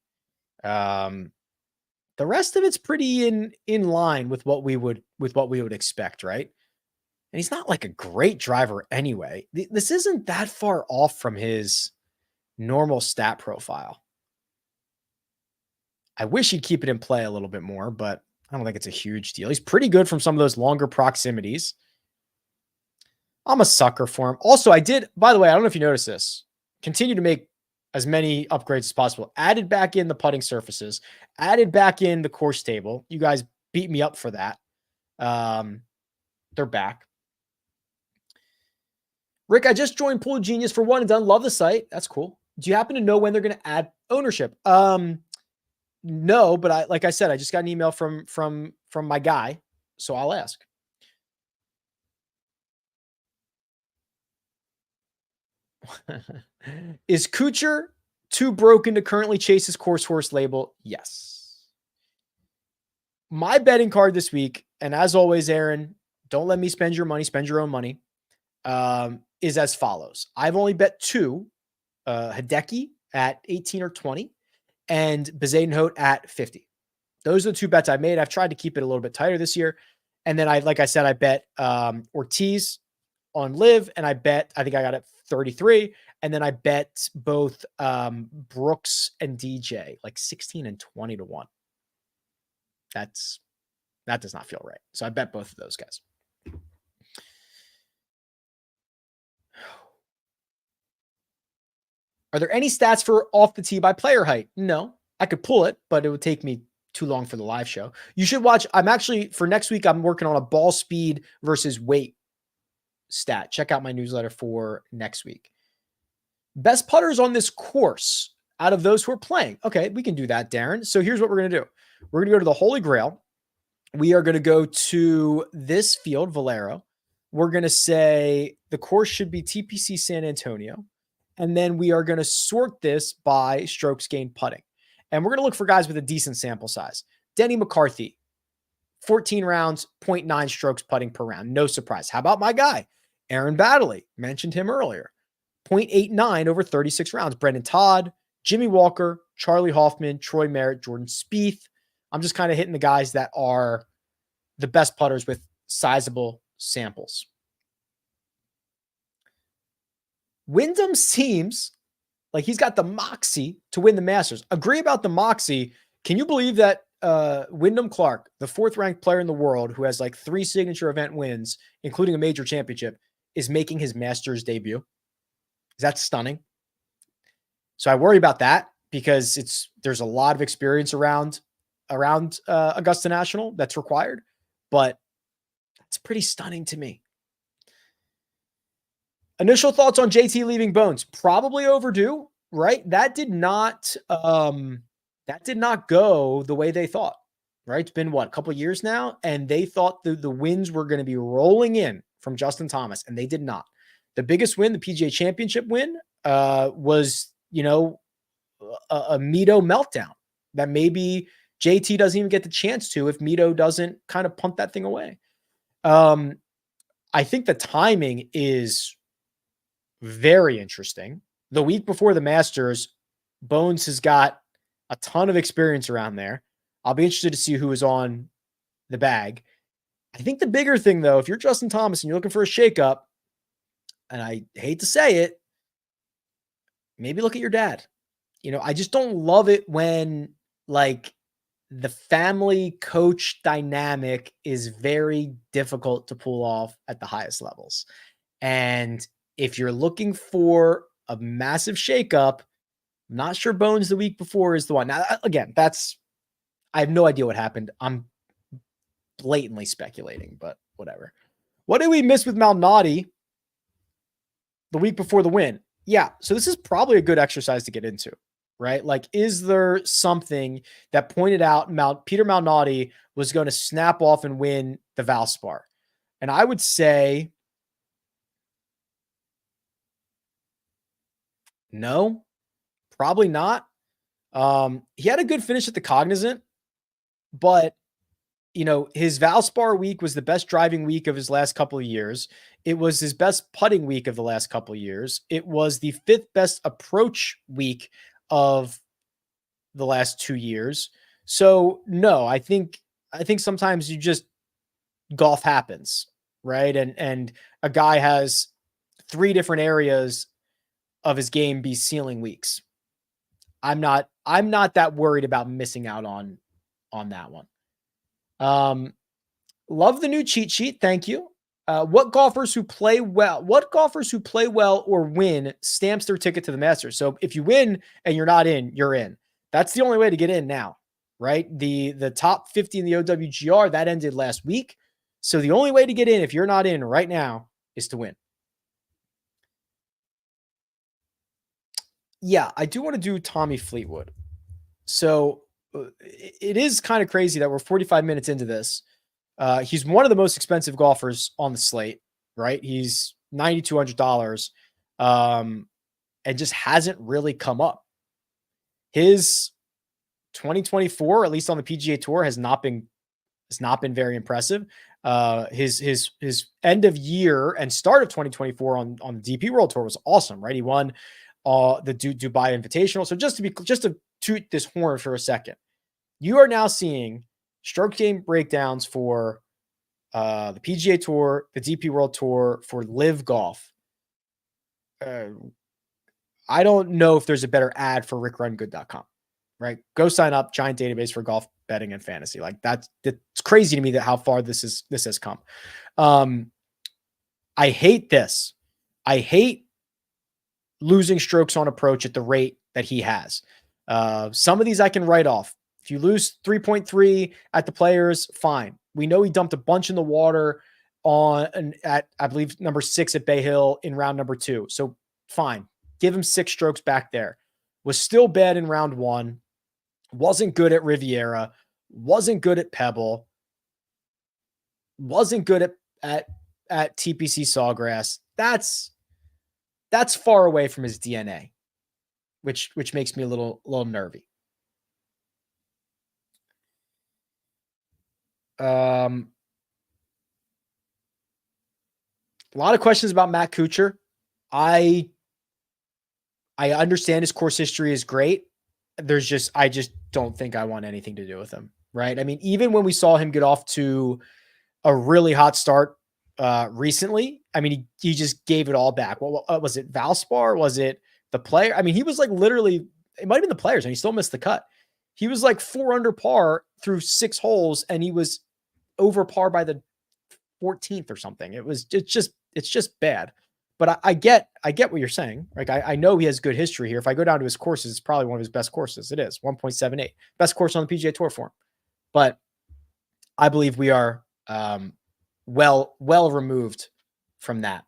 The rest of it's pretty in line with what we would expect, right? And he's not like a great driver anyway. This isn't that far off from his normal stat profile. I wish he'd keep it in play a little bit more, but I don't think it's a huge deal. He's pretty good from some of those longer proximities. I'm a sucker for him. Also, by the way, I don't know if you noticed this, continue to make as many upgrades as possible. Added back in the putting surfaces, added back in the course table. You guys beat me up for that. They're back. Rick, I just joined Pool Genius for one and done. Love the site. That's cool. Do you happen to know when they're going to add ownership? No, but like I said, I just got an email from my guy, so I'll ask. Is Kuchar too broken to currently chase his course horse label? Yes. My betting card this week, and as always, Aaron, don't let me spend your money, spend your own money, is as follows. I've only bet 2, Hideki at 18 or 20 and Bezuidenhout at 50. Those are the 2 bets I made. I've tried to keep it a little bit tighter this year. And then like I said, I bet Ortiz on LIV, and I think I got it 33. And then I bet both Brooks and DJ like 16 and 20 to 1. That does not feel right. So I bet both of those guys. Are there any stats for off the tee by player height? No, I could pull it, but it would take me too long for the live show. You should watch. I'm actually, for next week, I'm working on a ball speed versus weight stat. Check out my newsletter for next week. Best putters on this course out of those who are playing. Okay, we can do that, Darren. So here's what we're going to do. We're going to go to the Holy Grail. We are going to go to this field, Valero. We're going to say the course should be TPC San Antonio. And then we are going to sort this by strokes gained putting. And we're going to look for guys with a decent sample size. Denny McCarthy, 14 rounds, 0.9 strokes putting per round. No surprise. How about my guy, Aaron Baddeley? Mentioned him earlier. 0.89 over 36 rounds. Brendan Todd, Jimmy Walker, Charlie Hoffman, Troy Merritt, Jordan Spieth. I'm just kind of hitting the guys that are the best putters with sizable samples. Wyndham seems like he's got the moxie to win the Masters. Agree about the moxie. Can you believe that Wyndham Clark, the 4th ranked player in the world who has like 3 signature event wins, including a major championship, is making his Masters debut? Is that stunning? So I worry about that because there's a lot of experience around Augusta National that's required, but that's pretty stunning to me. Initial thoughts on JT leaving Bones? Probably overdue, right? That did not go the way they thought, right? It's been a couple of years now, and they thought the wins were going to be rolling in from Justin Thomas, and they did not. The biggest win, the PGA Championship win, was, a Mito meltdown that maybe JT doesn't even get the chance to if Mito doesn't kind of punt that thing away. I think the timing is very interesting. The week before the Masters, Bones has got a ton of experience around there. I'll be interested to see who is on the bag. I think the bigger thing, though, if you're Justin Thomas and you're looking for a shakeup, and I hate to say it, maybe look at your dad. I just don't love it when the family coach dynamic is very difficult to pull off at the highest levels. And if you're looking for a massive shakeup, I'm not sure Bones the week before is the one. Now, again, I have no idea what happened. I'm blatantly speculating, but whatever. What did we miss with Malnati the week before the win? Yeah, so this is probably a good exercise to get into, right? Is there something that pointed out Peter Malnati was going to snap off and win the Valspar? And I would say no, probably not. He had a good finish at the Cognizant, but his Valspar week was the best driving week of his last couple of years. It was his best putting week of the last couple of years. It was the 5th best approach week of the last 2 years. So no, I think sometimes golf happens, right? And a guy has 3 different areas of his game be ceiling weeks. I'm not that worried about missing out on that one. Love the new cheat sheet. Thank you. What golfers who play well or win stamps their ticket to the Masters? So if you win and you're not in, you're in. That's the only way to get in now, right? The top 50 in the OWGR, that ended last week. So the only way to get in, if you're not in right now, is to win. Yeah, I do want to do Tommy Fleetwood. So it is kind of crazy that we're 45 minutes into this. He's one of the most expensive golfers on the slate, right? He's $9,200 and just hasn't really come up. His 2024, at least on the PGA Tour, has not been has not been very impressive. His end of year and start of 2024 on the DP World Tour was awesome, right? He won the Dubai Invitational. So just to toot this horn for a second, you are now seeing stroke game breakdowns for the PGA Tour, the DP World Tour, for LIV Golf. I don't know if there's a better ad for rickrungood.com, right? Go sign up, giant database for golf betting and fantasy. Like that's crazy to me that how far this has come. I hate this. I hate losing strokes on approach at the rate that he has. Some of these I can write off. If you lose 3.3 at the Players, fine. We know he dumped a bunch in the water at, I believe, number 6 at Bay Hill in round number 2. So fine. Give him 6 strokes back there. Was still bad in round 1. Wasn't good at Riviera. Wasn't good at Pebble. Wasn't good at TPC Sawgrass. That's far away from his DNA, which makes me a little nervy. A lot of questions about Matt Kuchar. I understand his course history is great. I just don't think I want anything to do with him, right? I mean, even when we saw him get off to a really hot start recently, I mean, he just gave it all back. What was it? Valspar? Was it the player? I mean, he was like literally, it might've been the Players and he still missed the cut. He was like 4 under par through 6 holes and he was over par by the 14th or something. It's just bad. But I get what you're saying. Like I know he has good history here. If I go down to his courses, it's probably one of his best courses. It is 1.78, best course on the PGA Tour for him. But I believe we are well removed from that.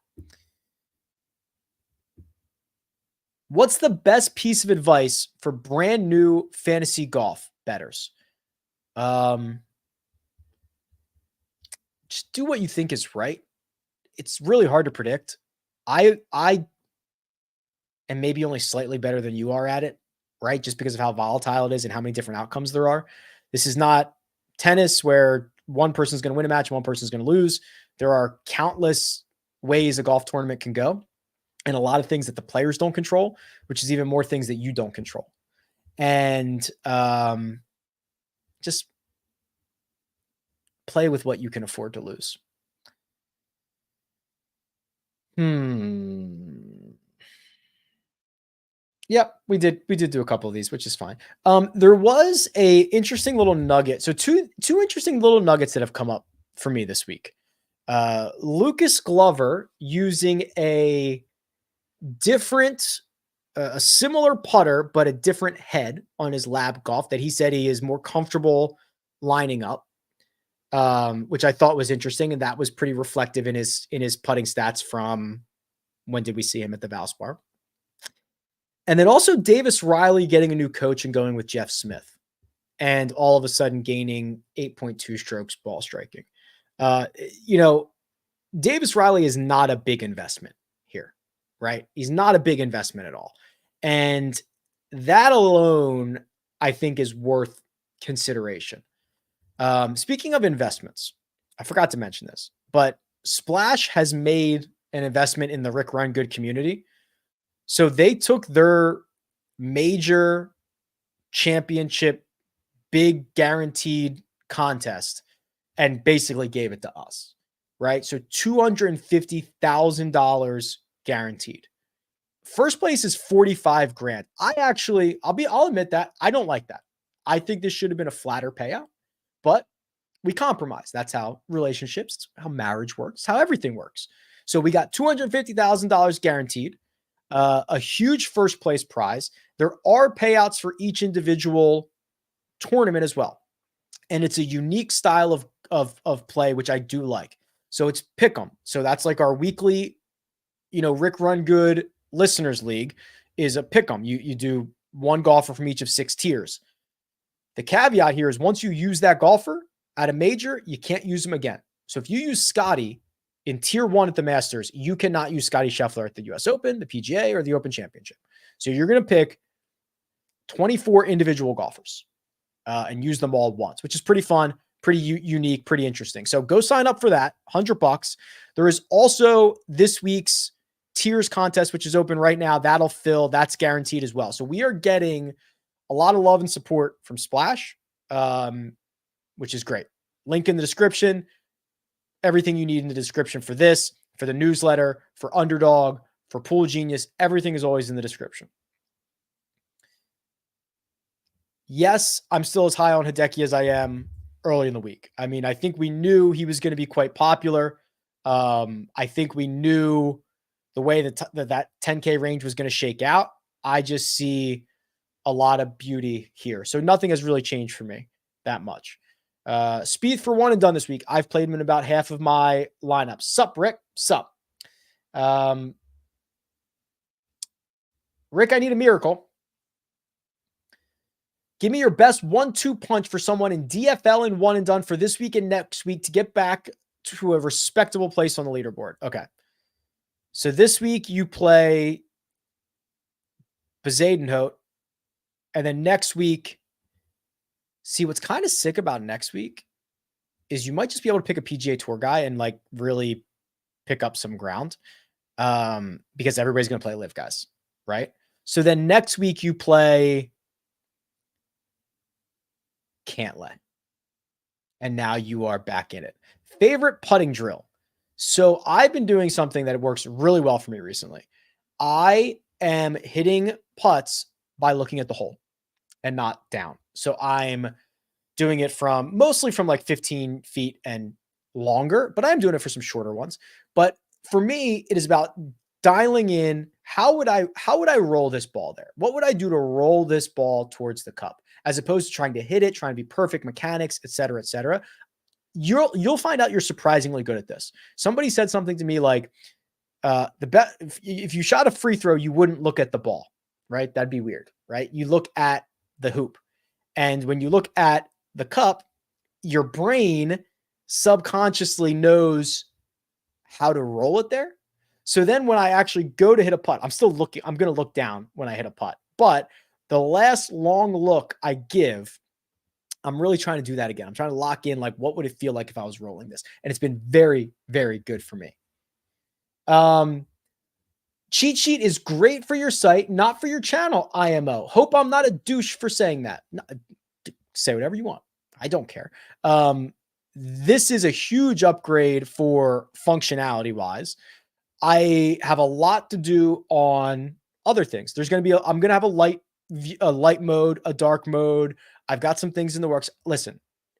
What's the best piece of advice for brand new fantasy golf bettors? Just do what you think is right. It's really hard to predict. I am maybe only slightly better than you are at it, right? Just because of how volatile it is and how many different outcomes there are. This is not tennis where one person's going to win a match, one person's going to lose. There are countless ways a golf tournament can go and a lot of things that the players don't control, which is even more things that you don't control. And just play with what you can afford to lose. Yep, we did do a couple of these, which is fine. There was a interesting little nugget. So two interesting little nuggets that have come up for me this week. Lucas Glover using a similar putter, but a different head on his LIV Golf that he said he is more comfortable lining up. Which I thought was interesting. And that was pretty reflective in his putting stats from when did we see him at the Valspar. And then also Davis Riley getting a new coach and going with Jeff Smith and all of a sudden gaining 8.2 strokes ball striking. Davis Riley is not a big investment here, right? He's not a big investment at all. And that alone, I think, is worth consideration. Speaking of investments, I forgot to mention this, but Splash has made an investment in the Rick Run Good community. So they took their major championship, big guaranteed contest and basically gave it to us, right? So $250,000 guaranteed. First place is 45 grand. I'll admit that I don't like that. I think this should have been a flatter payout. But we compromise. That's how relationships, how marriage works, how everything works. So we got $250,000 guaranteed, a huge first place prize. There are payouts for each individual tournament as well. And it's a unique style of play, which I do like. So it's pick 'em. So that's like our weekly, Rick Run Good Listeners League is a pick 'em. You do one golfer from each of 6 tiers. The caveat here is once you use that golfer at a major, you can't use them again. So if you use Scotty in tier 1 at the Masters, you cannot use Scotty Scheffler at the US Open, the PGA, or the Open Championship. So you're going to pick 24 individual golfers and use them all once, which is pretty fun, pretty unique, pretty interesting. So go sign up for that, $100. There is also this week's tiers contest, which is open right now. That'll fill. That's guaranteed as well. So we are getting a lot of love and support from Splash, which is great. Link in the description. Everything you need in the description for this, for the newsletter, for Underdog, for Pool Genius. Everything is always in the description. Yes, I'm still as high on Hideki as I am early in the week. I mean, I think we knew he was going to be quite popular. I think we knew the way that 10K range was going to shake out. I just see a lot of beauty here. So nothing has really changed for me that much. Speed for one and done this week. I've played him in about half of my lineups. Sup, Rick? Sup. Rick, I need a miracle. Give me your best 1-2 punch for someone in DFL and one and done for this week and next week to get back to a respectable place on the leaderboard. Okay. So this week you play Bezadenhout, and then next week, see what's kind of sick about next week is you might just be able to pick a PGA Tour guy and like really pick up some ground because everybody's going to play LIV guys, right? So then next week you play Cantlay, and now you are back in it. Favorite putting drill. So I've been doing something that works really well for me recently. I am hitting putts by looking at the hole and not down. So I'm doing it mostly from like 15 feet and longer, but I'm doing it for some shorter ones. But for me, it is about dialing in. How would I roll this ball there? What would I do to roll this ball towards the cup? As opposed to trying to hit it, trying to be perfect mechanics, et cetera, et cetera. You'll find out you're surprisingly good at this. Somebody said something to me like, if you shot a free throw, you wouldn't look at the ball, right? That'd be weird, right? You look at the hoop. And when you look at the cup, your brain subconsciously knows how to roll it there. So then when I actually go to hit a putt, I'm going to look down when I hit a putt. But the last long look I give, I'm really trying to do that again. I'm trying to lock in, like, what would it feel like if I was rolling this? And it's been very, very good for me. Cheat sheet is great for your site, not for your channel, IMO. Hope I'm not a douche for saying that. No, say whatever you want. I don't care. This is a huge upgrade for functionality wise. I have a lot to do on other things. There's going to be, I'm going to have a light mode, a dark mode. I've got some things in the works. Listen,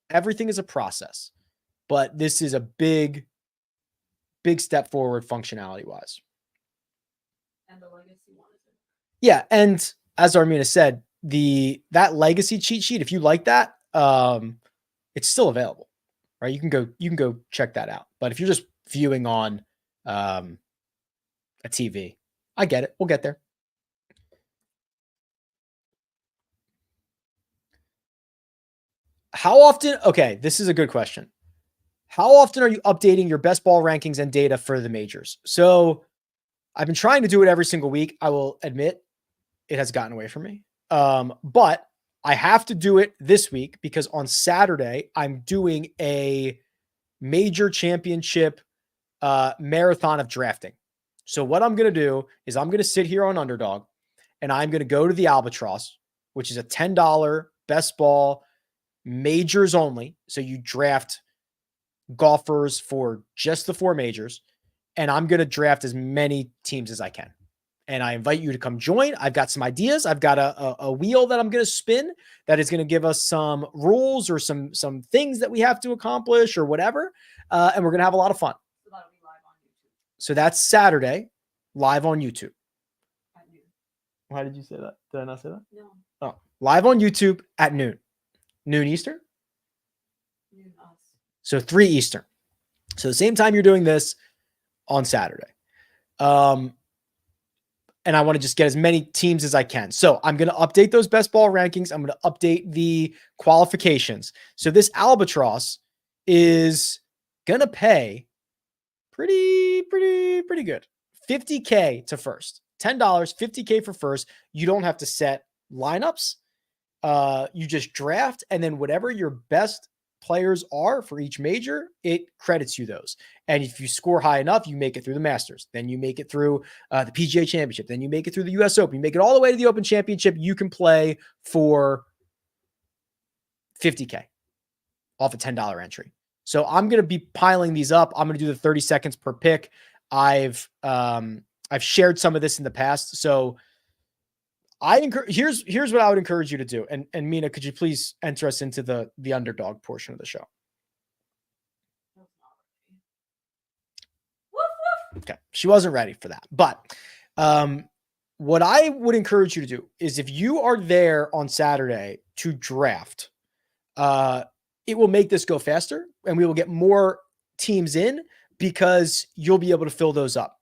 everything is a process, but this is a big step forward functionality wise. And the legacy one is it? Yeah. And as Armina said, that legacy cheat sheet, if you like that, it's still available, right? You can go check that out. But if you're just viewing on a TV, I get it. We'll get there. How often? Okay, this is a good question. How often are you updating your best ball rankings and data for the majors? So I've been trying to do it every single week. I will admit it has gotten away from me. But I have to do it this week because on Saturday, I'm doing a major championship marathon of drafting. So what I'm going to do is I'm going to sit here on Underdog and I'm going to go to the Albatross, which is a $10 best ball majors only. So you draft golfers for just the 4 majors, and I'm going to draft as many teams as I can. And I invite you to come join. I've got some ideas. I've got a wheel that I'm going to spin that is going to give us some rules or some things that we have to accomplish or whatever. And we're going to have a lot of fun. So that'll be live on YouTube. So that's Saturday, live on YouTube. At noon. Why did you say that? Did I not say that? No. Oh, live on YouTube at noon. Noon Eastern? Noon us. So 3 Eastern. So the same time you're doing this on Saturday. And I want to just get as many teams as I can. So I'm going to update those best ball rankings. I'm going to update the qualifications. So this Albatross is going to pay pretty good. $50K to first. $10, $50K for first. You don't have to set lineups. You just draft, and then whatever your best players are for each major, it credits you those. And if you score high enough, you make it through the Masters. Then you make it through the PGA Championship. Then you make it through the US Open. You make it all the way to the Open Championship. You can play for $50K off a $10 entry. So I'm going to be piling these up. I'm going to do the 30 seconds per pick. I've shared some of this in the past. So here's what I would encourage you to do. And Mina, could you please enter us into the underdog portion of the show? Okay. She wasn't ready for that. But what I would encourage you to do is if you are there on Saturday to draft, it will make this go faster and we will get more teams in because you'll be able to fill those up.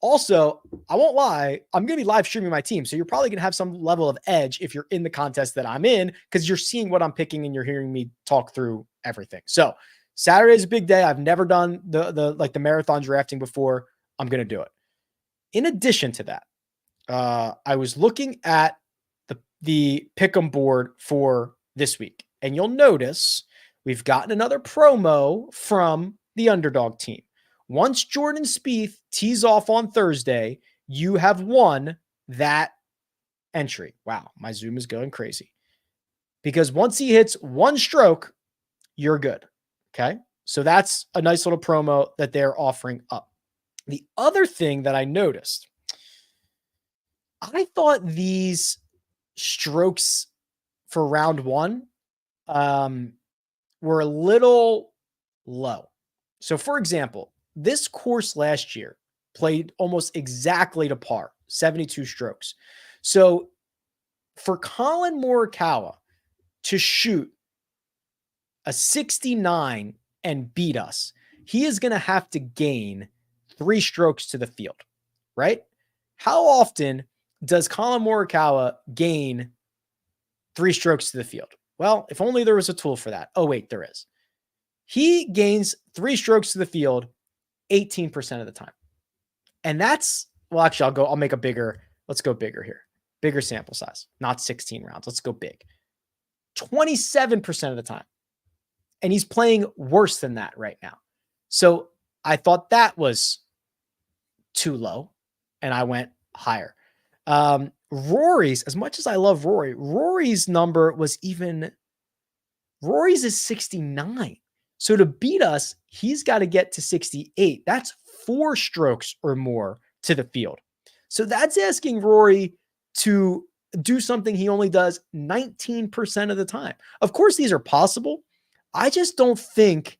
Also, I won't lie, I'm going to be live streaming my team. So you're probably going to have some level of edge if you're in the contest that I'm in because you're seeing what I'm picking and you're hearing me talk through everything. So Saturday is a big day. I've never done the marathon drafting before. I'm going to do it. In addition to that, I was looking at the pick'em board for this week, and you'll notice we've gotten another promo from the underdog team. Once Jordan Spieth tees off on Thursday, you have won that entry. Wow, my Zoom is going crazy. Because once he hits one stroke, you're good. Okay? So that's a nice little promo that they're offering up. The other thing that I noticed, I thought these strokes for round one were a little low. So for example, this course last year played almost exactly to par, 72 strokes. So for Colin Morikawa to shoot a 69 and beat us, he is going to have to gain 3 strokes to the field, right? How often does Colin Morikawa gain 3 strokes to the field? Well, if only there was a tool for that. Oh, wait, there is. He gains 3 strokes to the field 18% of the time. And that's, well, actually, I'll make a bigger, let's go bigger here. Bigger sample size, not 16 rounds. Let's go big. 27% of the time. And he's playing worse than that right now. So I thought that was too low, and I went higher. Rory's, as much as I love Rory's number was Rory's is 69. So to beat us, he's got to get to 68. That's 4 strokes or more to the field. So that's asking Rory to do something he only does 19% of the time. Of course, these are possible. I just don't think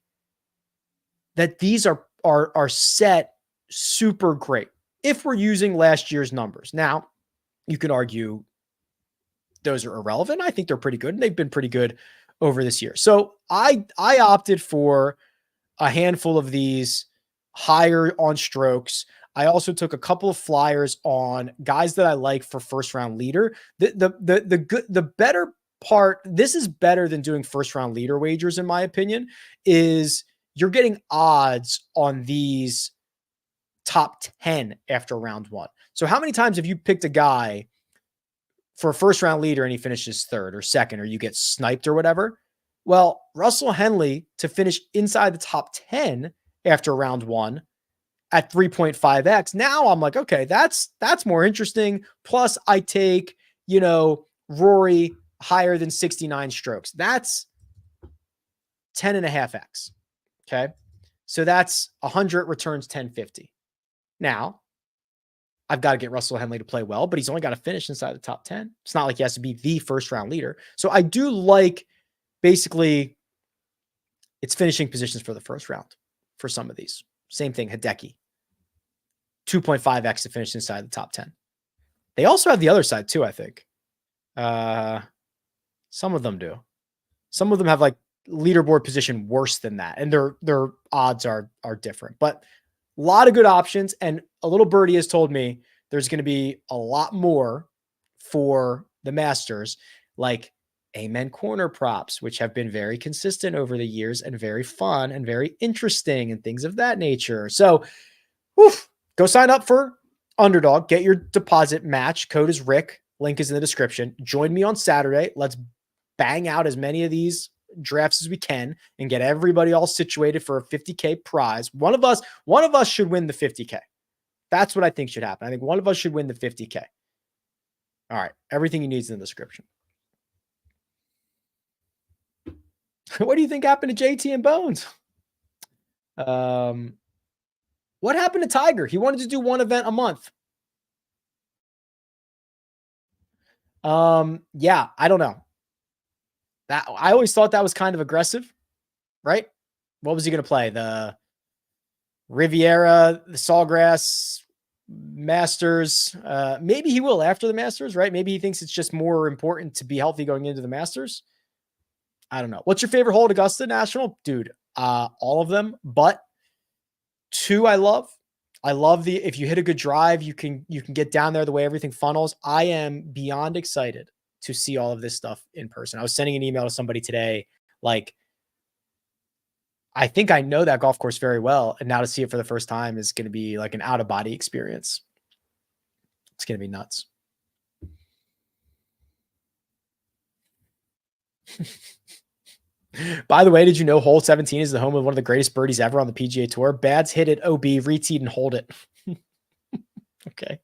that these are set super great if we're using last year's numbers. Now, you could argue those are irrelevant. I think they're pretty good, and they've been pretty good over this year. So I opted for a handful of these higher on strokes. I also took a couple of flyers on guys that I like for first round leader. The better part, this is better than doing first round leader wagers, in my opinion, is you're getting odds on these top 10 after round one. So how many times have you picked a guy for a first round leader and he finishes third or second, or you get sniped or whatever? Well, Russell Henley to finish inside the top 10 after round one at 3.5x. Now I'm like, okay, that's more interesting. Plus I take, Rory higher than 69 strokes. That's 10.5x. Okay. So that's 100 returns 1050. Now I've got to get Russell Henley to play well, but he's only got to finish inside the top 10. It's not like he has to be the first round leader. So I do like, basically, it's finishing positions for the first round for some of these. Same thing, Hideki. 2.5x to finish inside the top 10. They also have the other side too, I think. Some of them do. Some of them have like leaderboard position worse than that, and their odds are different. But a lot of good options, and a little birdie has told me there's going to be a lot more for the Masters, like Amen corner props, which have been very consistent over the years and very fun and very interesting and things of that nature. So go sign up for Underdog. Get your deposit match. Code is Rick. Link is in the description. Join me on Saturday. Let's bang out as many of these drafts as we can and get everybody all situated for a 50K prize. One of us should win the 50K. That's what I think should happen. I think one of us should win the 50K. All right. Everything you need is in the description. What do you think happened to JT and Bones? What happened to Tiger? He wanted to do one event a month. Yeah, I don't know. That I always thought that was kind of aggressive, right? What was he going to play? The Riviera, the Sawgrass, Masters. Maybe he will after the Masters, right? Maybe he thinks it's just more important to be healthy going into the Masters. I don't know. What's your favorite hole at Augusta National? Dude, all of them, but 2 I love. I love if you hit a good drive, you can get down there the way everything funnels. I am beyond excited to see all of this stuff in person. I was sending an email to somebody today, like, I think I know that golf course very well, and now to see it for the first time is going to be like an out-of-body experience. It's going to be nuts. By the way, did you know hole 17 is the home of one of the greatest birdies ever on the PGA Tour? Bads hit it OB, reteed, and hold it. Okay.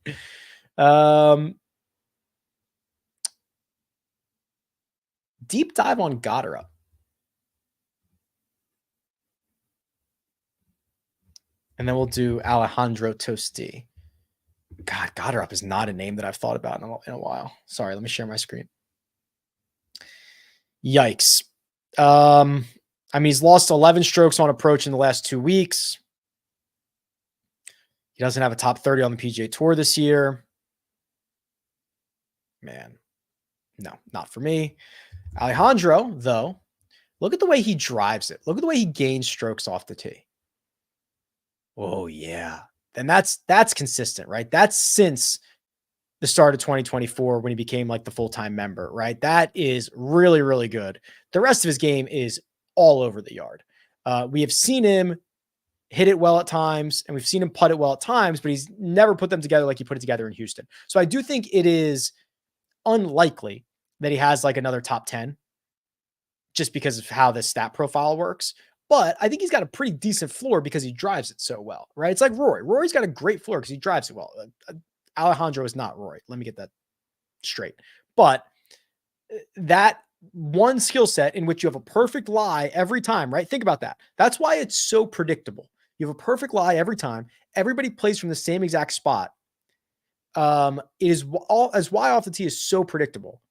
Deep dive on Goddard. And then we'll do Alejandro Tosti. God, Goddard is not a name that I've thought about in a while. Sorry, let me share my screen. Yikes. I mean, he's lost 11 strokes on approach in the last 2 weeks. He doesn't have a top 30 on the PGA Tour this year. Man, no, not for me. Alejandro, though, look at the way he drives it. Look at the way he gains strokes off the tee. Oh, yeah. And that's consistent, right? That's since the start of 2024 when he became like the full-time member, right? That is really, really good. The rest of his game is all over the yard. We have seen him hit it well at times, and we've seen him putt it well at times, but he's never put them together like he put it together in Houston. So I do think it is unlikely that he has like another top 10 just because of how the stat profile works. But I think he's got a pretty decent floor because he drives it so well, right? It's like Rory. Rory's got a great floor because he drives it well. Alejandro is not Rory. Let me get that straight. But that one skill set in which you have a perfect lie every time, right? Think about that. That's why it's so predictable. You have a perfect lie every time. Everybody plays from the same exact spot. It is all as why off the tee is so predictable.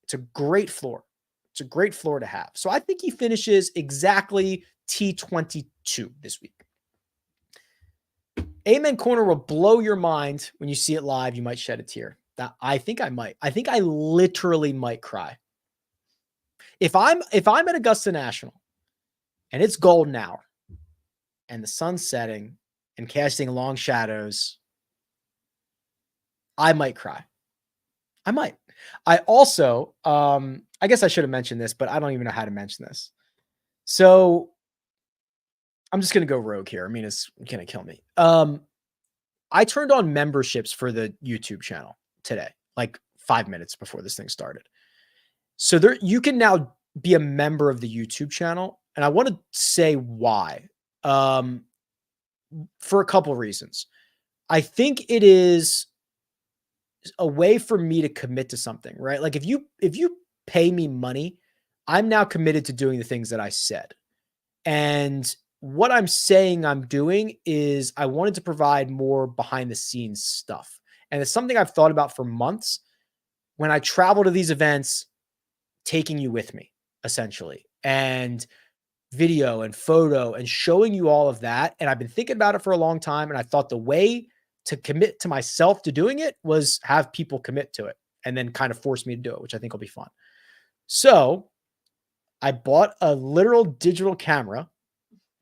It's a great floor. It's a great floor to have. So I think he finishes exactly T22 this week. Amen Corner will blow your mind when you see it live. You might shed a tear. I think I might. I think I literally might cry. If I'm at Augusta National and it's golden hour and the sun's setting and casting long shadows, I might cry. I might. I also, I guess I should have mentioned this, but I don't even know how to mention this. So I'm just going to go rogue here. I mean, it's going to kill me. I turned on memberships for the YouTube channel today, like 5 minutes before this thing started. So there, you can now be a member of the YouTube channel. And I want to say why, for a couple of reasons. I think it is a way for me to commit to something, right? Like if you pay me money, I'm now committed to doing the things that I said. And what I'm saying I'm doing is I wanted to provide more behind the scenes stuff. And it's something I've thought about for months when I travel to these events, taking you with me essentially, and video and photo and showing you all of that. And I've been thinking about it for a long time. And I thought the way to commit to myself to doing it was have people commit to it and then kind of force me to do it, which I think will be fun. So I bought a literal digital camera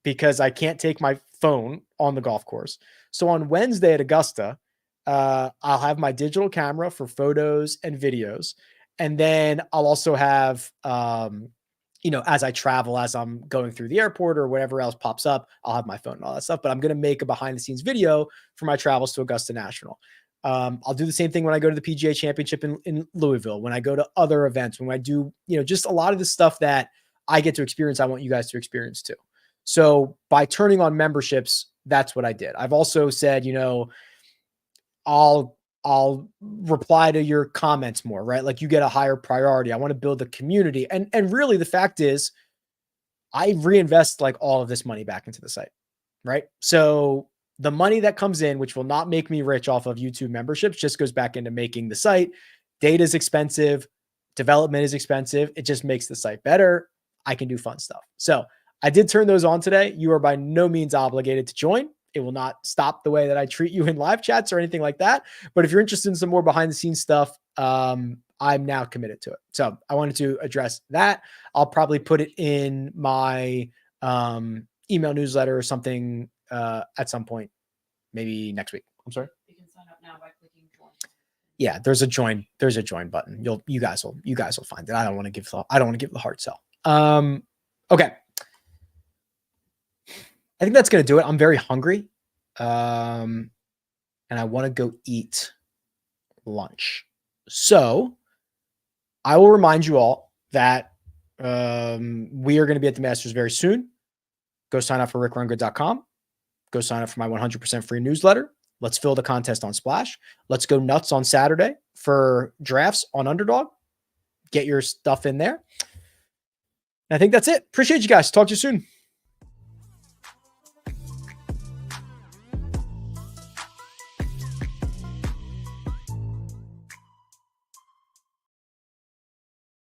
because I can't take my phone on the golf course. So on Wednesday at Augusta, I'll have my digital camera for photos and videos. And then I'll also have, as I travel, as I'm going through the airport or whatever else pops up, I'll have my phone and all that stuff. But I'm going to make a behind the scenes video for my travels to Augusta National. I'll do the same thing when I go to the PGA Championship in Louisville, when I go to other events, when I do, just a lot of the stuff that I get to experience, I want you guys to experience too. So by turning on memberships, that's what I did. I've also said, I'll reply to your comments more, right? Like you get a higher priority. I want to build a community. And really the fact is I reinvest like all of this money back into the site, right? So the money that comes in, which will not make me rich off of YouTube memberships, just goes back into making the site. Data is expensive. Development is expensive. It just makes the site better. I can do fun stuff. So I did turn those on today. You are by no means obligated to join. It will not stop the way that I treat you in live chats or anything like that. But if you're interested in some more behind the scenes stuff, I'm now committed to it. So I wanted to address that. I'll probably put it in my email newsletter or something at some point, maybe next week. I'm sorry. You can sign up now by clicking join. Yeah, there's a join button. You guys will find it. I don't want to give the hard sell. Okay. I think that's going to do it. I'm very hungry. And I want to go eat lunch. So I will remind you all that we are going to be at the Masters very soon. Go sign up for rickrungood.com. Go sign up for my 100% free newsletter. Let's fill the contest on Splash. Let's go nuts on Saturday for drafts on Underdog. Get your stuff in there. And I think that's it. Appreciate you guys. Talk to you soon.